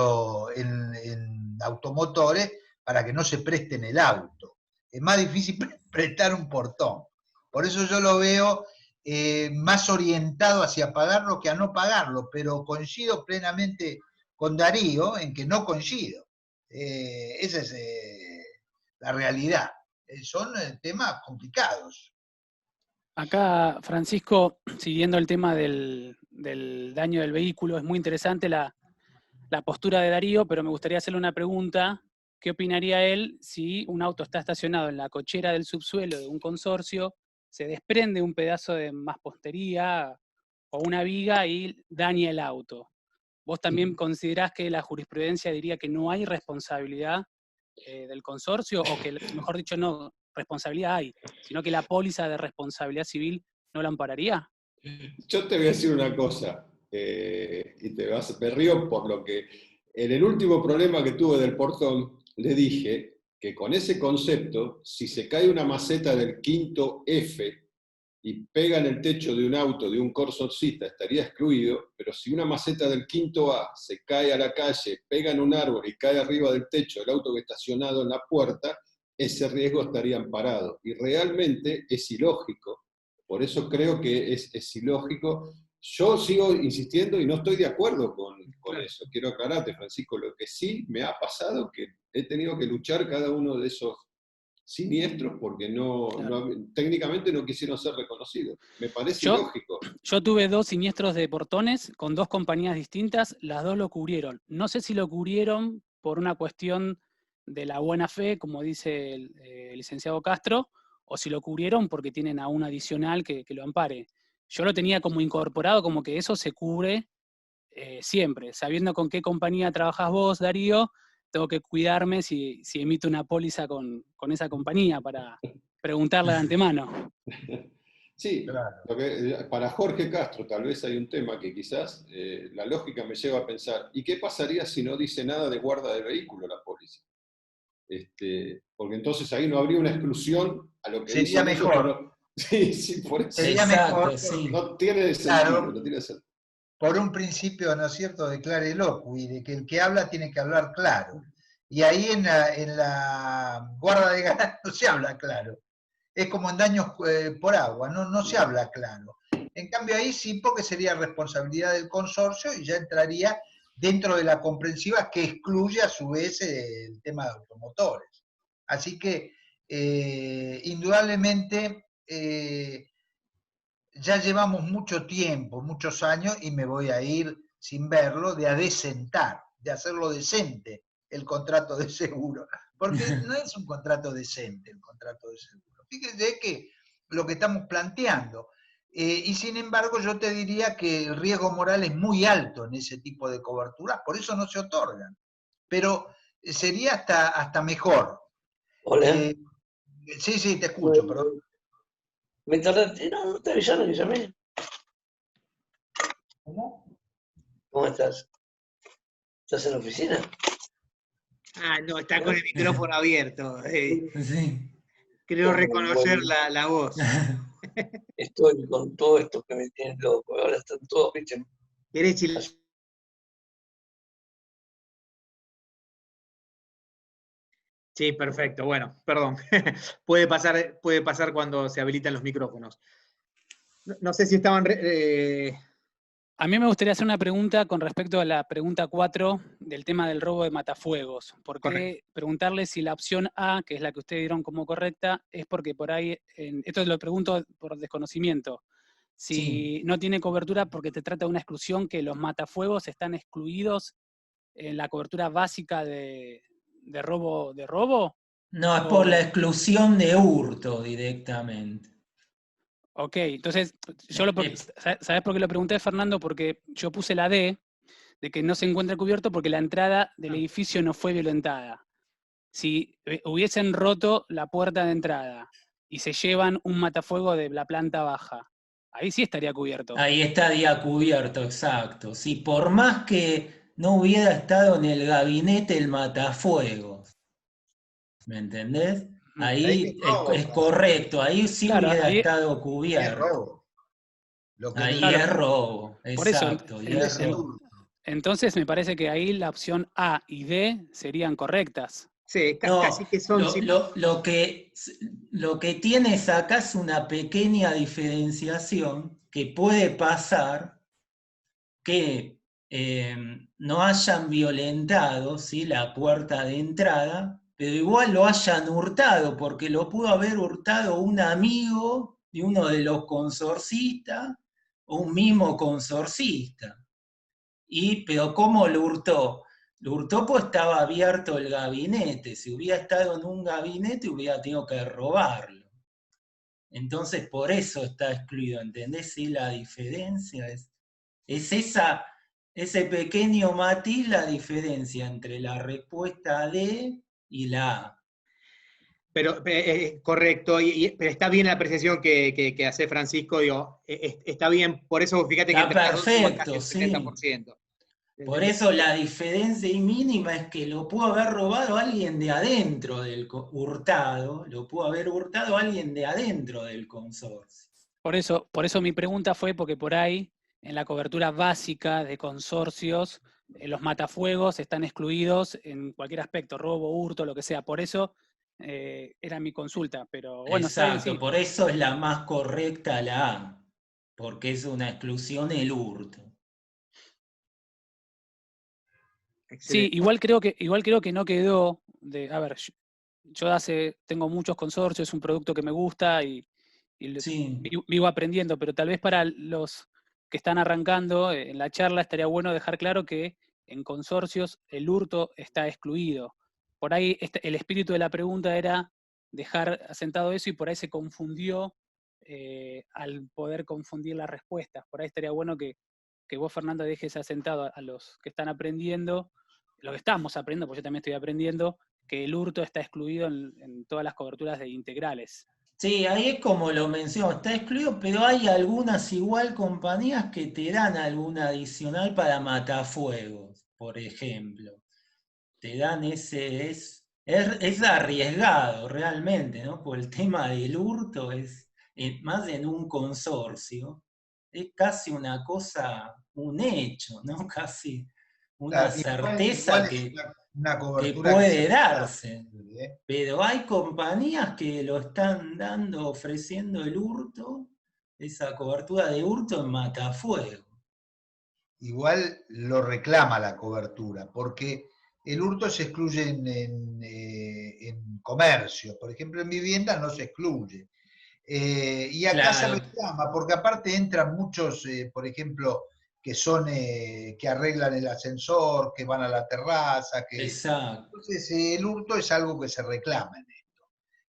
automotores para que no se presten el auto. Es más difícil prestar un portón. Por eso yo lo veo más orientado hacia pagarlo que a no pagarlo, pero coincido plenamente con Darío en que no coincido. Esa es la realidad. Son temas complicados. Acá, Francisco, siguiendo el tema del daño del vehículo, es muy interesante la postura de Darío, pero me gustaría hacerle una pregunta. ¿Qué opinaría él si un auto está estacionado en la cochera del subsuelo de un consorcio, se desprende un pedazo de mampostería o una viga y daña el auto? ¿Vos también considerás que la jurisprudencia diría que no hay responsabilidad del consorcio, o que, mejor dicho, no responsabilidad hay, sino que la póliza de responsabilidad civil no la ampararía? Yo te voy a decir una cosa, y me río por lo que en el último problema que tuve del portón, le dije que con ese concepto, si se cae una maceta del quinto F y pega en el techo de un auto, de un consorcista, estaría excluido, pero si una maceta del quinto A se cae a la calle, pega en un árbol y cae arriba del techo del auto que está estacionado en la puerta, ese riesgo estaría amparado. Y realmente es ilógico. Por eso creo que es ilógico. Yo sigo insistiendo y no estoy de acuerdo con eso. Quiero aclararte, Francisco, lo que sí me ha pasado, que he tenido que luchar cada uno de esos siniestros porque técnicamente no quisieron ser reconocidos. Me parece ilógico. Yo tuve 2 siniestros de portones con 2 compañías distintas, las 2 lo cubrieron. No sé si lo cubrieron por una cuestión de la buena fe, como dice el licenciado Castro, o si lo cubrieron porque tienen a un adicional que lo ampare. Yo lo tenía como incorporado, como que eso se cubre siempre. Sabiendo con qué compañía trabajás vos, Darío, tengo que cuidarme si emito una póliza con esa compañía para preguntarle de antemano. Sí, Claro. Para Jorge Castro tal vez hay un tema que quizás la lógica me lleva a pensar, ¿y qué pasaría si no dice nada de guarda de vehículo la póliza? Porque entonces ahí no habría una exclusión a lo que sería dicen mejor. ellos, pero sí, por eso. Sería Exacto, mejor. sí. No tiene sentido, Claro, no tiene sentido. por un principio, ¿no es cierto?, de claro y locui, de que el que habla tiene que hablar claro. Y ahí en la guarda de ganado no se habla claro. Es como en daños por agua, no se habla claro. En cambio ahí sí, porque sería responsabilidad del consorcio y ya entraría dentro de la comprensiva que excluye a su vez el tema de automotores. Así que indudablemente ya llevamos mucho tiempo, muchos años, y me voy a ir sin verlo, de adecentar, de hacerlo decente el contrato de seguro. Porque no es un contrato decente el contrato de seguro. Fíjense que lo que estamos planteando. Y sin embargo yo te diría que el riesgo moral es muy alto en ese tipo de coberturas, por eso no se otorgan. Pero sería hasta mejor. Hola. Sí, te escucho, perdón. Me tardaste, no te avisaron que llamé. ¿Cómo? ¿Cómo estás? ¿Estás en la oficina? No, está con el micrófono abierto. Sí. Creo reconocer la voz. Estoy con todo esto que me tienen loco. Ahora están todos, ¿viste? ¿Querés chilar? Sí, perfecto. Bueno, perdón. puede pasar cuando se habilitan los micrófonos. No sé si estaban A mí me gustaría hacer una pregunta con respecto a la pregunta 4 del tema del robo de matafuegos. ¿Por qué preguntarle si la opción A, que es la que ustedes dieron como correcta, es porque por ahí, esto lo pregunto por desconocimiento, si Sí. no tiene cobertura porque te trata de una exclusión, que los matafuegos están excluidos en la cobertura básica de robo de robo? No, es por la O, exclusión de hurto directamente. ok, entonces, ¿sabés por qué lo pregunté, Fernando? Porque yo puse la D, de que no se encuentra cubierto porque la entrada del edificio no fue violentada. Si hubiesen roto la puerta de entrada y se llevan un matafuego de la planta baja, ahí sí estaría cubierto. Ahí estaría cubierto, exacto. Si por más que no hubiera estado en el gabinete el matafuegos, ¿me entendés? Ahí es Ahí robo, es casi. correcto, ahí sí Claro, hubiera ahí, estado Ahí es cubierto. robo. Lo que Ahí claro, es robo, por eso, exacto, y es robo. entonces me parece que ahí la opción A y D serían correctas. Sí, No, casi que son... lo que tienes acá es una pequeña diferenciación que puede pasar que no hayan violentado, ¿sí?, la puerta de entrada, pero igual lo hayan hurtado, porque lo pudo haber hurtado un amigo de uno de los consorcistas o un mismo consorcista. Pero ¿cómo lo hurtó? Lo hurtó pues estaba abierto el gabinete. Si hubiera estado en un gabinete hubiera tenido que robarlo. Entonces por eso está excluido, ¿entendés? Sí, la diferencia es ese pequeño matiz, la diferencia entre la respuesta D y la A. Pero correcto, pero está bien la apreciación que hace Francisco, digo, está bien, por eso fíjate que Está entre las dos suman casi perfecto, el sí. 70%. Por eso la diferencia mínima es que lo pudo haber robado alguien de adentro del hurtado, lo pudo haber hurtado alguien de adentro del consorcio. Por eso mi pregunta fue porque por ahí, en la cobertura básica de consorcios, los matafuegos están excluidos en cualquier aspecto, robo, hurto, lo que sea. Por eso era mi consulta, pero bueno, está bien, Exacto, sí. por eso es la más correcta la A, porque es una exclusión el hurto. Sí, Excelente. igual creo que no quedó de, a ver, yo tengo muchos consorcios, es un producto que me gusta y Sí, vivo aprendiendo, pero tal vez para los que están arrancando en la charla estaría bueno dejar claro que en consorcios el hurto está excluido. Por ahí el espíritu de la pregunta era dejar asentado eso y por ahí se confundió al poder confundir las respuestas. Por ahí estaría bueno que vos, Fernando, dejes asentado a los que están aprendiendo, lo que estamos aprendiendo, porque yo también estoy aprendiendo, que el hurto está excluido en todas las coberturas de integrales. sí, ahí es como lo menciono, está excluido, pero hay algunas igual compañías que te dan alguna adicional para matafuegos, por ejemplo. Te dan es arriesgado realmente, ¿no? Por el tema del hurto, más en un consorcio, es casi una cosa, un hecho, ¿no? Casi una Claro, igual certeza es una que cobertura que se puede reclama, darse. ¿eh? Pero hay compañías que lo están dando, ofreciendo el hurto, esa cobertura de hurto en matafuego. Igual lo reclama la cobertura, porque el hurto se excluye en comercio, por ejemplo en vivienda no se excluye. Y acá se Claro, reclama, porque aparte entran muchos, por ejemplo, que son, que arreglan el ascensor, que van a la terraza, exacto. entonces el hurto es algo que se reclama en esto.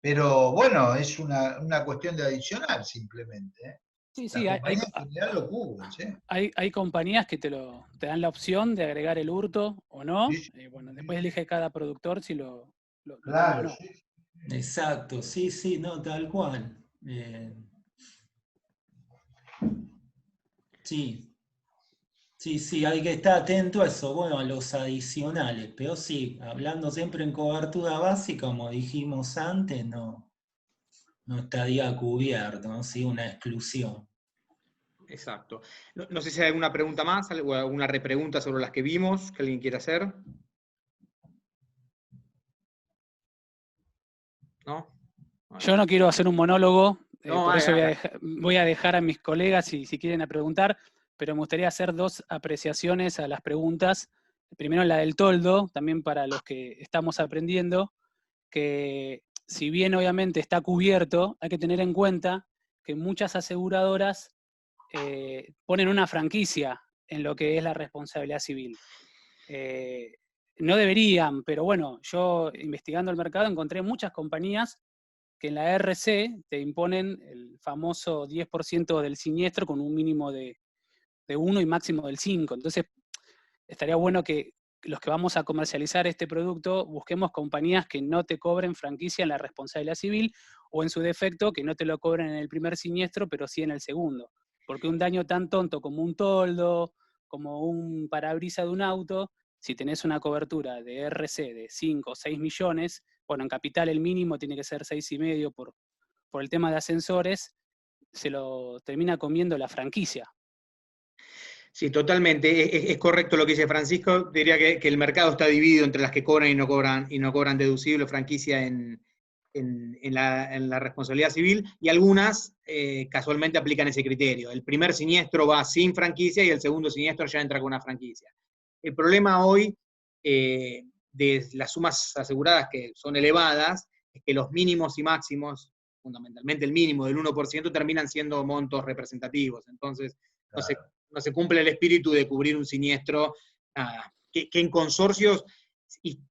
Pero bueno, es una cuestión de adicional simplemente, ¿eh? Sí, Las sí, compañías en general lo cubren, ¿sí? hay compañías que te dan la opción de agregar el hurto o no. Sí, sí, Bueno, sí, después sí. elige cada productor si lo toma o Claro, no. sí. Exacto, sí, sí, no, tal cual. Sí, sí, sí, hay que estar atento a eso, bueno, a los adicionales, pero sí, hablando siempre en cobertura básica, como dijimos antes, no estaría cubierto, ¿no? Sí, una exclusión. Exacto. No sé si hay alguna pregunta más, alguna repregunta sobre las que vimos que alguien quiera hacer. ¿No? Yo no quiero hacer un monólogo, No, por eso haga. voy a dejar a mis colegas si quieren a preguntar. pero me gustaría hacer 2 apreciaciones a las preguntas. Primero la del toldo, también para los que estamos aprendiendo, que si bien obviamente está cubierto, hay que tener en cuenta que muchas aseguradoras ponen una franquicia en lo que es la responsabilidad civil. No deberían, pero bueno, yo investigando el mercado encontré muchas compañías que en la RC te imponen el famoso 10% del siniestro con un mínimo de 1 y máximo del 5. Entonces, estaría bueno que los que vamos a comercializar este producto busquemos compañías que no te cobren franquicia en la responsabilidad civil, o en su defecto, que no te lo cobren en el primer siniestro, pero sí en el segundo. Porque un daño tan tonto como un toldo, como un parabrisas de un auto, si tenés una cobertura de RC de 5 o 6 millones, bueno, en capital el mínimo tiene que ser 6,5 por el tema de ascensores, se lo termina comiendo la franquicia. Sí, totalmente. Es correcto lo que dice Francisco. Diría que el mercado está dividido entre las que cobran y no cobran deducible franquicia en la responsabilidad civil, y algunas casualmente aplican ese criterio. El primer siniestro va sin franquicia y el segundo siniestro ya entra con una franquicia. El problema hoy de las sumas aseguradas, que son elevadas, es que los mínimos y máximos, fundamentalmente el mínimo del 1%, terminan siendo montos representativos. Entonces, no se cumple el espíritu de cubrir un siniestro que en consorcios, y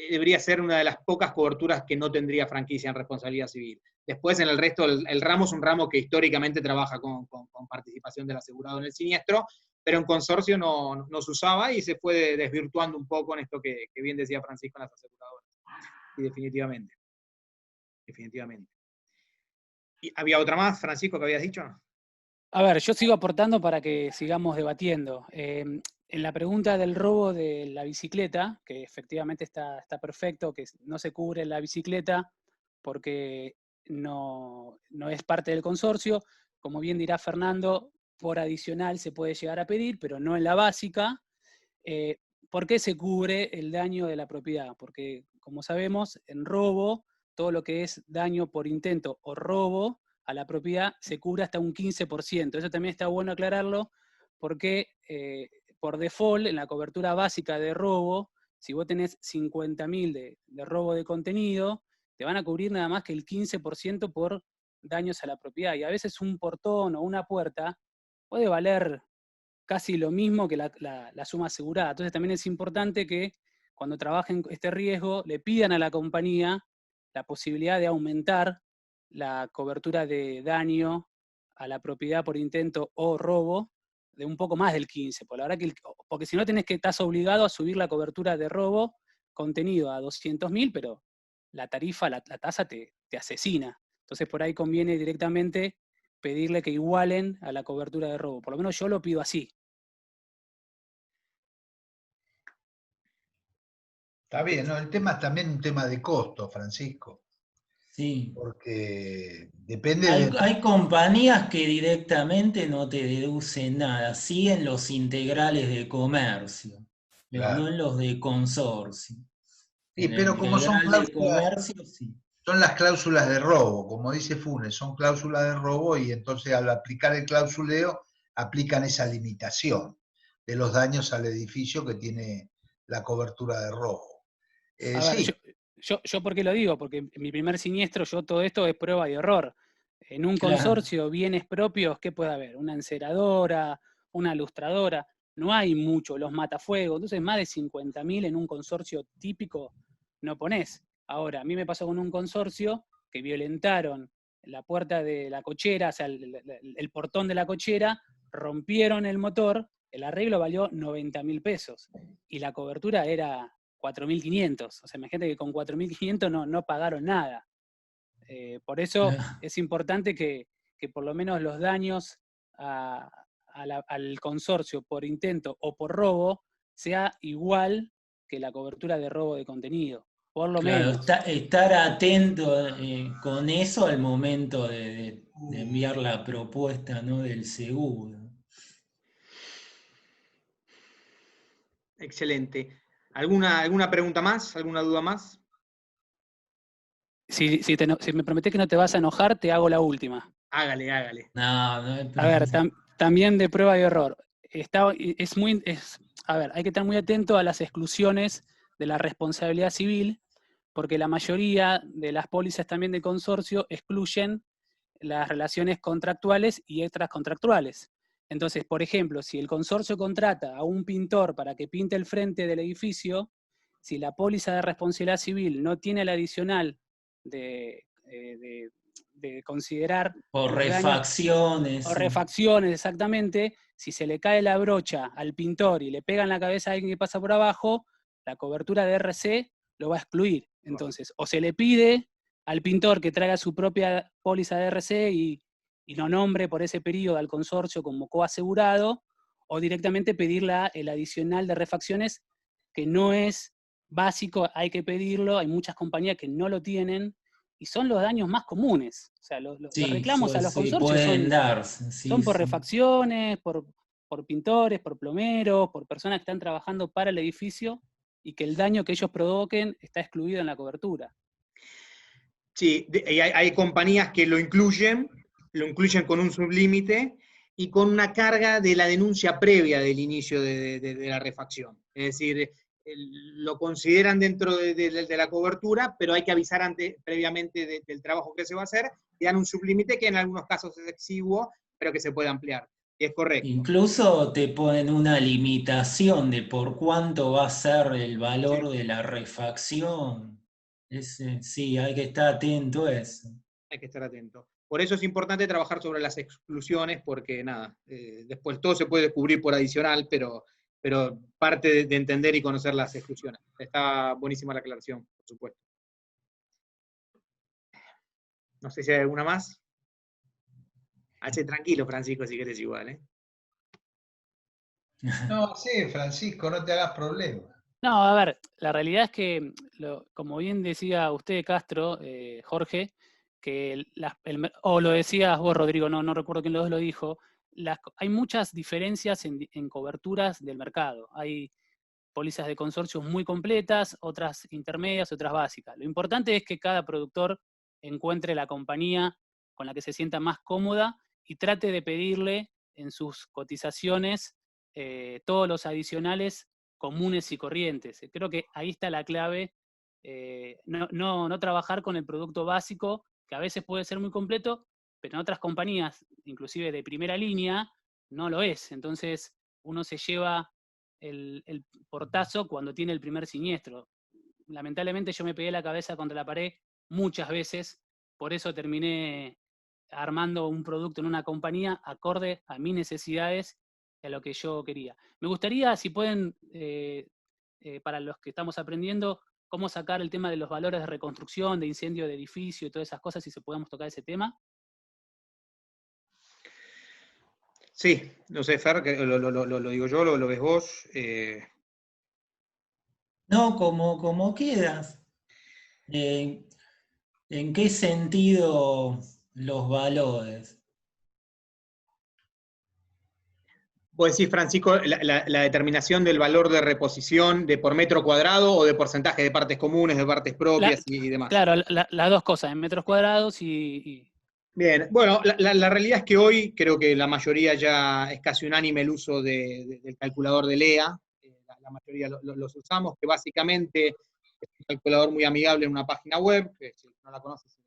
debería ser una de las pocas coberturas que no tendría franquicia en responsabilidad civil. Después, en el resto, el ramo es un ramo que históricamente trabaja con participación del asegurado en el siniestro, pero en consorcio no se usaba y se fue desvirtuando un poco en esto que bien decía Francisco en las aseguradoras. Y definitivamente. ¿Y había otra más, Francisco, que habías dicho? A ver, yo sigo aportando para que sigamos debatiendo. En la pregunta del robo de la bicicleta, que efectivamente está perfecto, que no se cubre la bicicleta porque no es parte del consorcio. Como bien dirá Fernando, por adicional se puede llegar a pedir, pero no en la básica. ¿Por qué se cubre el daño de la propiedad? Porque, como sabemos, en robo, todo lo que es daño por intento o robo a la propiedad se cubre hasta un 15%. Eso también está bueno aclararlo, porque por default, en la cobertura básica de robo, si vos tenés 50.000 de robo de contenido, te van a cubrir nada más que el 15% por daños a la propiedad. Y a veces un portón o una puerta puede valer casi lo mismo que la suma asegurada. Entonces también es importante que cuando trabajen este riesgo le pidan a la compañía la posibilidad de aumentar la cobertura de daño a la propiedad por intento o robo de un poco más del 15%. Porque si no estás obligado a subir la cobertura de robo contenido a 200.000, pero la tarifa, la tasa te asesina. Entonces por ahí conviene directamente pedirle que igualen a la cobertura de robo. Por lo menos yo lo pido así. Está bien, ¿no? El tema es también un tema de costo, Francisco. Sí. Porque depende hay compañías que directamente no te deducen nada, sí en los integrales de comercio, pero claro. no en los de consorcio. Sí, en pero el como son integral de cláusulas, comercio, sí. son las cláusulas de robo, como dice Funes, son cláusulas de robo y entonces al aplicar el clausuleo aplican esa limitación de los daños al edificio que tiene la cobertura de robo. A ver, Sí. yo ¿por qué lo digo? Porque en mi primer siniestro todo esto es prueba y error. En un consorcio, bienes propios, ¿qué puede haber? Una enceradora, una lustradora, no hay mucho, los matafuegos, entonces más de 50.000 en un consorcio típico no ponés. Ahora, a mí me pasó con un consorcio que violentaron la puerta de la cochera, o sea, el portón de la cochera, rompieron el motor, el arreglo valió 90.000 pesos y la cobertura era 4.500. O sea, imagínate que con 4.500 no pagaron nada. Por eso es importante que por lo menos los daños al consorcio por intento o por robo sea igual que la cobertura de robo de contenido, por lo menos. Estar atento con eso al momento de enviar la propuesta, ¿no?, del seguro. Excelente. ¿Alguna pregunta más? ¿Alguna duda más? Si me prometés que no te vas a enojar, te hago la última. Hágale. No hay A ver, problema. también de prueba y error. A ver, hay que estar muy atento a las exclusiones de la responsabilidad civil, porque la mayoría de las pólizas también de consorcio excluyen las relaciones contractuales y extracontractuales. Entonces, por ejemplo, si el consorcio contrata a un pintor para que pinte el frente del edificio, si la póliza de responsabilidad civil no tiene el adicional de considerar... O refacciones. O refacciones, exactamente. Si se le cae la brocha al pintor y le pega en la cabeza a alguien que pasa por abajo, la cobertura de RC lo va a excluir. Entonces, o se le pide al pintor que traiga su propia póliza de RC y no nombre por ese periodo al consorcio como coasegurado, o directamente pedir el adicional de refacciones, que no es básico, hay que pedirlo, hay muchas compañías que no lo tienen, y son los daños más comunes. O sea, los reclamos a los consorcios son por refacciones, por pintores, por plomeros, por personas que están trabajando para el edificio, y que el daño que ellos provoquen está excluido en la cobertura. Sí, hay compañías que lo incluyen con un sublímite y con una carga de la denuncia previa del inicio de la refacción. Es decir, lo consideran dentro de la cobertura, pero hay que avisar previamente del trabajo que se va a hacer, y dan un sublímite que en algunos casos es exiguo, pero que se puede ampliar. Y es correcto. Incluso te ponen una limitación de por cuánto va a ser el valor de la refacción. Sí, hay que estar atento a eso. Hay que estar atento. Por eso es importante trabajar sobre las exclusiones, porque nada, después todo se puede descubrir por adicional, pero parte de entender y conocer las exclusiones. Está buenísima la aclaración, por supuesto. No sé si hay alguna más. Hace tranquilo, Francisco, si querés igual, ¿eh? No, sí, Francisco, no te hagas problema. No, a ver, la realidad es que, como bien decía usted, Castro, Jorge, que o lo decías vos, Rodrigo, no recuerdo quién de los dos lo dijo, hay muchas diferencias en coberturas del mercado. Hay pólizas de consorcios muy completas, otras intermedias, otras básicas. Lo importante es que cada productor encuentre la compañía con la que se sienta más cómoda y trate de pedirle en sus cotizaciones todos los adicionales comunes y corrientes. Creo que ahí está la clave, no trabajar con el producto básico, que a veces puede ser muy completo, pero en otras compañías, inclusive de primera línea, no lo es. Entonces uno se lleva el portazo cuando tiene el primer siniestro. Lamentablemente yo me pegué la cabeza contra la pared muchas veces, por eso terminé armando un producto en una compañía acorde a mis necesidades y a lo que yo quería. Me gustaría, si pueden, para los que estamos aprendiendo, cómo sacar el tema de los valores de reconstrucción, de incendio de edificio y todas esas cosas, si se podemos tocar ese tema. Sí, no sé, Fer, lo digo yo, lo ves vos. No, como quieras. ¿En qué sentido los valores? Vos decís, Francisco, la determinación del valor de reposición de por metro cuadrado o de porcentaje de partes comunes, de partes propias y demás. Claro, las dos cosas, en metros cuadrados y... Bien, bueno, la realidad es que hoy creo que la mayoría ya es casi unánime el uso del calculador de LEA. La mayoría los usamos, que básicamente es un calculador muy amigable en una página web, que si no la conoces,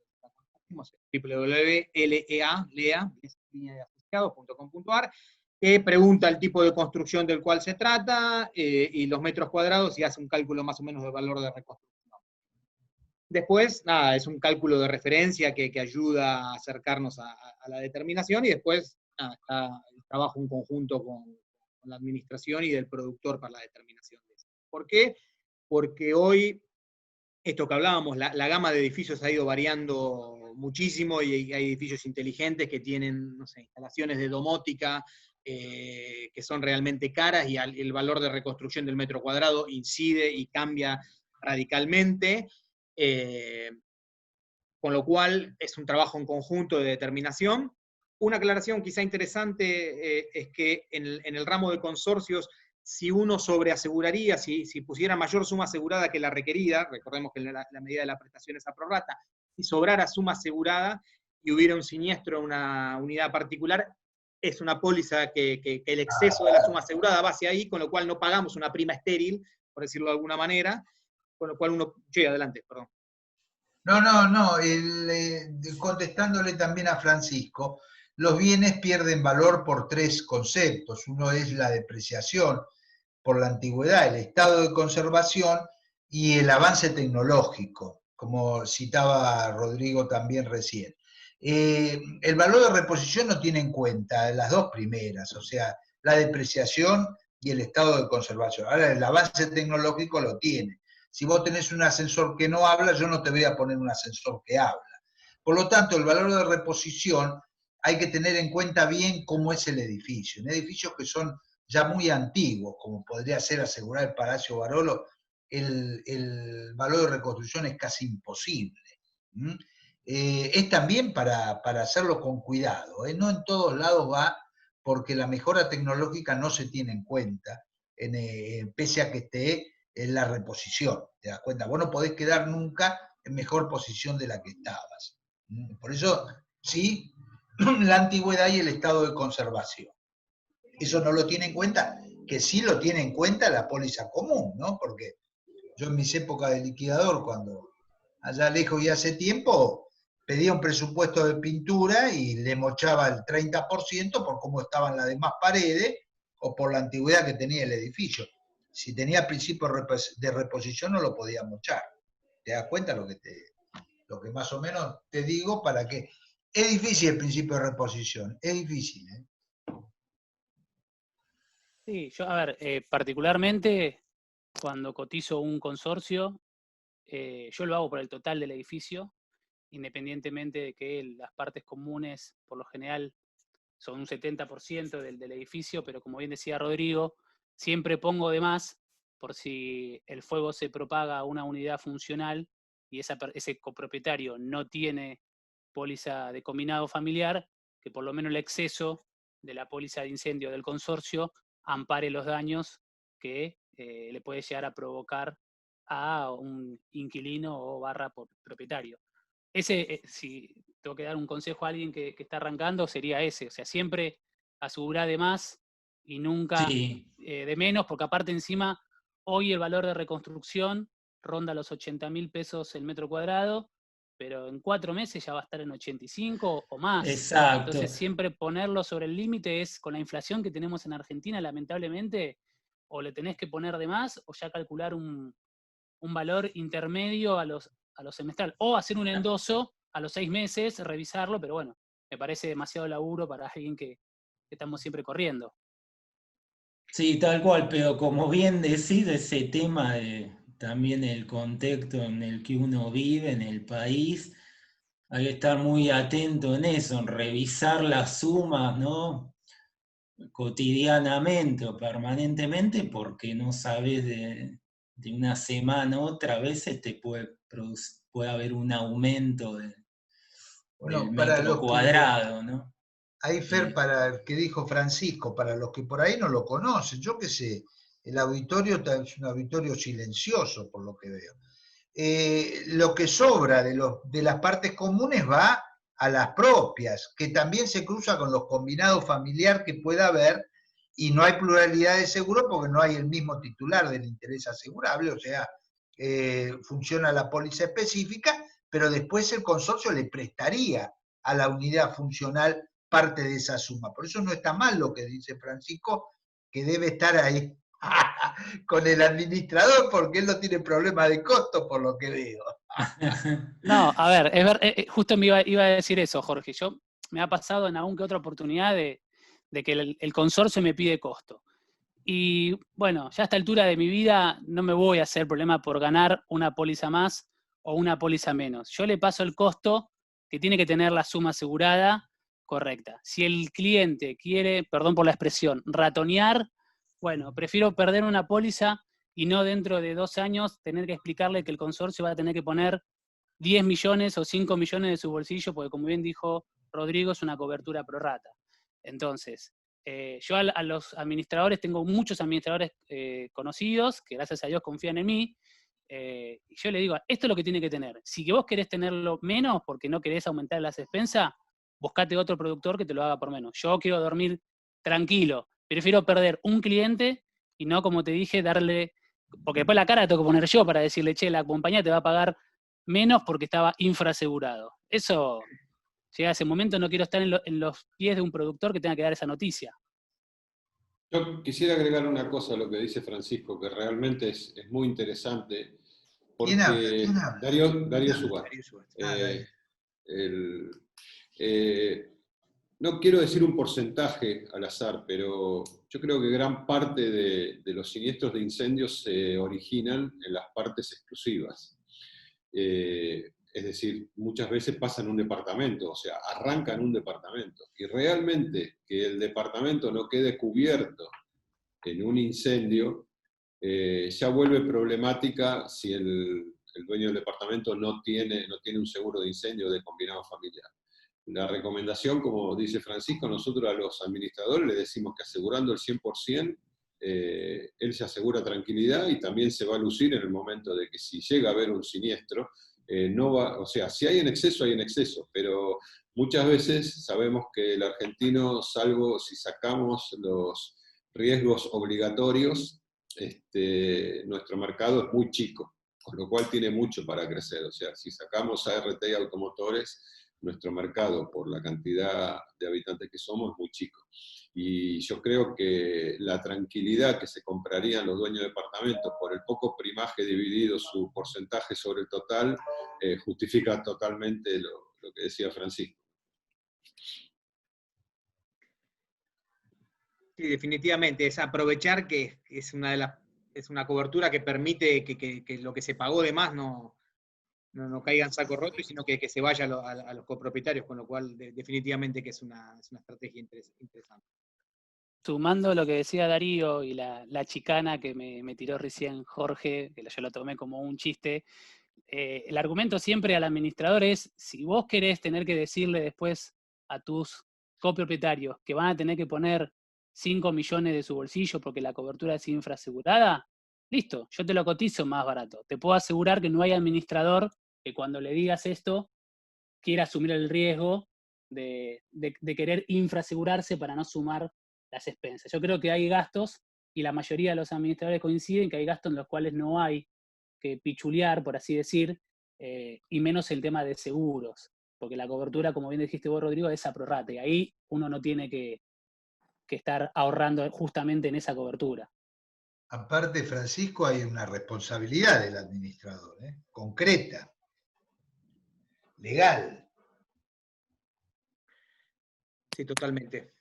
www.lea.com.ar, que pregunta el tipo de construcción del cual se trata y los metros cuadrados y hace un cálculo más o menos del valor de reconstrucción. Después, nada, es un cálculo de referencia que ayuda a acercarnos a la determinación, y después nada, está el trabajo en conjunto con la administración y del productor para la determinación de eso. ¿Por qué? Porque hoy, esto que hablábamos, la gama de edificios ha ido variando muchísimo y hay edificios inteligentes que tienen, no sé, instalaciones de domótica que son realmente caras y el valor de reconstrucción del metro cuadrado incide y cambia radicalmente. Con lo cual es un trabajo en conjunto de determinación. Una aclaración quizá interesante es que en el ramo de consorcios, si uno sobreaseguraría, si pusiera mayor suma asegurada que la requerida, recordemos que la medida de la prestación es a prorrata, si sobrara suma asegurada y hubiera un siniestro en una unidad particular, es una póliza que el exceso de la suma asegurada va hacia ahí, con lo cual no pagamos una prima estéril, por decirlo de alguna manera, con lo cual uno... Sí, adelante, perdón. No, contestándole también a Francisco, los bienes pierden valor por tres conceptos. Uno es la depreciación por la antigüedad, el estado de conservación y el avance tecnológico, como citaba Rodrigo también recién. El valor de reposición no tiene en cuenta las dos primeras, o sea, la depreciación y el estado de conservación. Ahora, el avance tecnológico lo tiene. Si vos tenés un ascensor que no habla, yo no te voy a poner un ascensor que habla. Por lo tanto, el valor de reposición hay que tener en cuenta bien cómo es el edificio. En edificios que son ya muy antiguos, como podría ser asegurar el Palacio Barolo, el valor de reconstrucción es casi imposible. Es también para hacerlo con cuidado, no en todos lados va, porque la mejora tecnológica no se tiene en cuenta, pese a que esté en la reposición, ¿te das cuenta? Vos no podés quedar nunca en mejor posición de la que estabas. Por eso, sí, la antigüedad y el estado de conservación. Eso no lo tiene en cuenta, que sí lo tiene en cuenta la póliza común, ¿no? Porque yo en mis épocas de liquidador, cuando allá lejos y hace tiempo, pedía un presupuesto de pintura y le mochaba el 30% por cómo estaban las demás paredes o por la antigüedad que tenía el edificio. Si tenía principio de reposición no lo podía mochar. ¿Te das cuenta lo que más o menos te digo? Para que es difícil el principio de reposición, es difícil, ¿eh? Sí, yo, a ver, particularmente cuando cotizo un consorcio, yo lo hago por el total del edificio, independientemente de que las partes comunes, por lo general, son un 70% del edificio, pero como bien decía Rodrigo, siempre pongo de más por si el fuego se propaga a una unidad funcional y ese copropietario no tiene póliza de combinado familiar, que por lo menos el exceso de la póliza de incendio del consorcio ampare los daños que le puede llegar a provocar a un inquilino o barra propietario. Ese, si tengo que dar un consejo a alguien que está arrancando, sería ese. O sea, siempre asegurar de más y nunca de menos, porque aparte encima, hoy el valor de reconstrucción ronda los 80.000 pesos el metro cuadrado, pero en 4 meses ya va a estar en 85 o más. Exacto. Entonces siempre ponerlo sobre el límite es, con la inflación que tenemos en Argentina, lamentablemente, o le tenés que poner de más o ya calcular un valor intermedio a los semestrales, o hacer un endoso a los 6 meses, revisarlo, pero bueno, me parece demasiado laburo para alguien que estamos siempre corriendo. Sí, tal cual, pero como bien decís, ese tema de también el contexto en el que uno vive, en el país, hay que estar muy atento en eso, en revisar las sumas, ¿no? Cotidianamente o permanentemente, porque no sabes de una semana a otra, a veces te puede haber un aumento del metro cuadrado, ¿no? Ahí, Fer, para el que dijo Francisco, para los que por ahí no lo conocen, yo qué sé, el auditorio es un auditorio silencioso, por lo que veo. Lo que sobra de las partes comunes va a las propias, que también se cruza con los combinados familiar que pueda haber, y no hay pluralidad de seguro porque no hay el mismo titular del interés asegurable, o sea, funciona la póliza específica, pero después el consorcio le prestaría a la unidad funcional parte de esa suma. Por eso no está mal lo que dice Francisco, que debe estar ahí con el administrador, porque él no tiene problema de costo, por lo que veo. No, a ver, justo me iba a decir eso, Jorge. Me ha pasado en algún que otra oportunidad de que el consorcio me pide costo. Y bueno, ya a esta altura de mi vida no me voy a hacer problema por ganar una póliza más o una póliza menos. Yo le paso el costo que tiene que tener la suma asegurada correcta. Si el cliente quiere, perdón por la expresión, ratonear, bueno, prefiero perder una póliza y no dentro de 2 años tener que explicarle que el consorcio va a tener que poner 10 millones o 5 millones de su bolsillo, porque como bien dijo Rodrigo, es una cobertura pro rata. Entonces, yo a los administradores, tengo muchos administradores conocidos, que gracias a Dios confían en mí, y yo le digo, esto es lo que tiene que tener. Si que vos querés tenerlo menos porque no querés aumentar las expensas, buscate otro productor que te lo haga por menos. Yo quiero dormir tranquilo, prefiero perder un cliente y no, como te dije, darle, porque después la cara la tengo que poner yo para decirle, che, la compañía te va a pagar menos porque estaba infrasegurado. Eso, llega a ese momento, no quiero estar en los pies de un productor que tenga que dar esa noticia. Yo quisiera agregar una cosa a lo que dice Francisco, que realmente es muy interesante, porque ¿Quién habla? Darío Subat. No quiero decir un porcentaje al azar, pero yo creo que gran parte de los siniestros de incendios se originan en las partes exclusivas. Es decir, muchas veces pasan un departamento, o sea, arrancan un departamento. Y realmente que el departamento no quede cubierto en un incendio, ya vuelve problemática si el dueño del departamento no tiene un seguro de incendio de combinado familiar. La recomendación, como dice Francisco, nosotros a los administradores le decimos que asegurando el 100%, él se asegura tranquilidad y también se va a lucir en el momento de que si llega a haber un siniestro, no va, o sea, si hay en exceso, pero muchas veces sabemos que el argentino, salvo si sacamos los riesgos obligatorios, nuestro mercado es muy chico, con lo cual tiene mucho para crecer. O sea, si sacamos ART y automotores, nuestro mercado, por la cantidad de habitantes que somos, es muy chico. Y yo creo que la tranquilidad que se comprarían los dueños de departamentos por el poco primaje dividido su porcentaje sobre el total, justifica totalmente lo que decía Francisco. Sí, definitivamente, es aprovechar que es una cobertura que permite que lo que se pagó de más no caiga en saco roto, sino que se vaya a los copropietarios, con lo cual definitivamente que es una estrategia interesante. Sumando lo que decía Darío y la chicana que me tiró recién Jorge, que yo lo tomé como un chiste, el argumento siempre al administrador es, si vos querés tener que decirle después a tus copropietarios que van a tener que poner 5 millones de su bolsillo porque la cobertura es infrasegurada, listo, yo te lo cotizo más barato. Te puedo asegurar que no hay administrador que cuando le digas esto quiera asumir el riesgo de querer infrasegurarse para no sumar las expensas. Yo creo que hay gastos, y la mayoría de los administradores coinciden que hay gastos en los cuales no hay que pichulear, por así decir, y menos el tema de seguros, porque la cobertura, como bien dijiste vos, Rodrigo, es a prorrata, y ahí uno no tiene que estar ahorrando justamente en esa cobertura. Aparte, Francisco, hay una responsabilidad del administrador, concreta, legal. Sí, totalmente.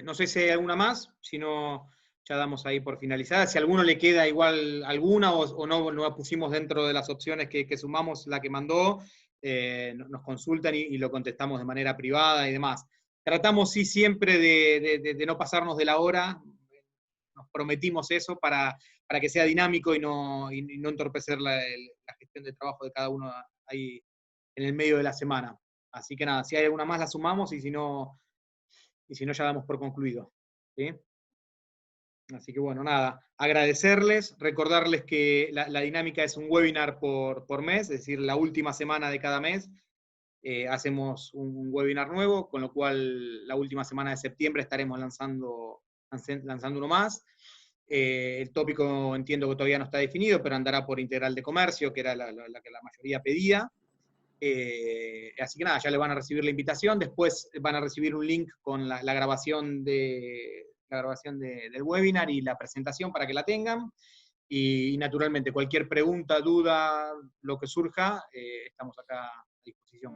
No sé si hay alguna más, si no, ya damos ahí por finalizada. Si a alguno le queda igual alguna o no pusimos dentro de las opciones que sumamos la que mandó, nos consultan y lo contestamos de manera privada y demás. Tratamos sí siempre de no pasarnos de la hora, nos prometimos eso para que sea dinámico y no entorpecer la gestión de trabajo de cada uno ahí en el medio de la semana. Así que nada, si hay alguna más la sumamos y si no ya damos por concluido. ¿Sí? Así que bueno, nada, agradecerles, recordarles que la dinámica es un webinar por mes, es decir, la última semana de cada mes hacemos un webinar nuevo, con lo cual la última semana de septiembre estaremos lanzando uno más. El tópico entiendo que todavía no está definido, pero andará por Integral de Comercio, que era la que la mayoría pedía. Así que nada, ya le van a recibir la invitación, después van a recibir un link con la grabación del webinar y la presentación para que la tengan, y naturalmente cualquier pregunta, duda, lo que surja, estamos acá a disposición.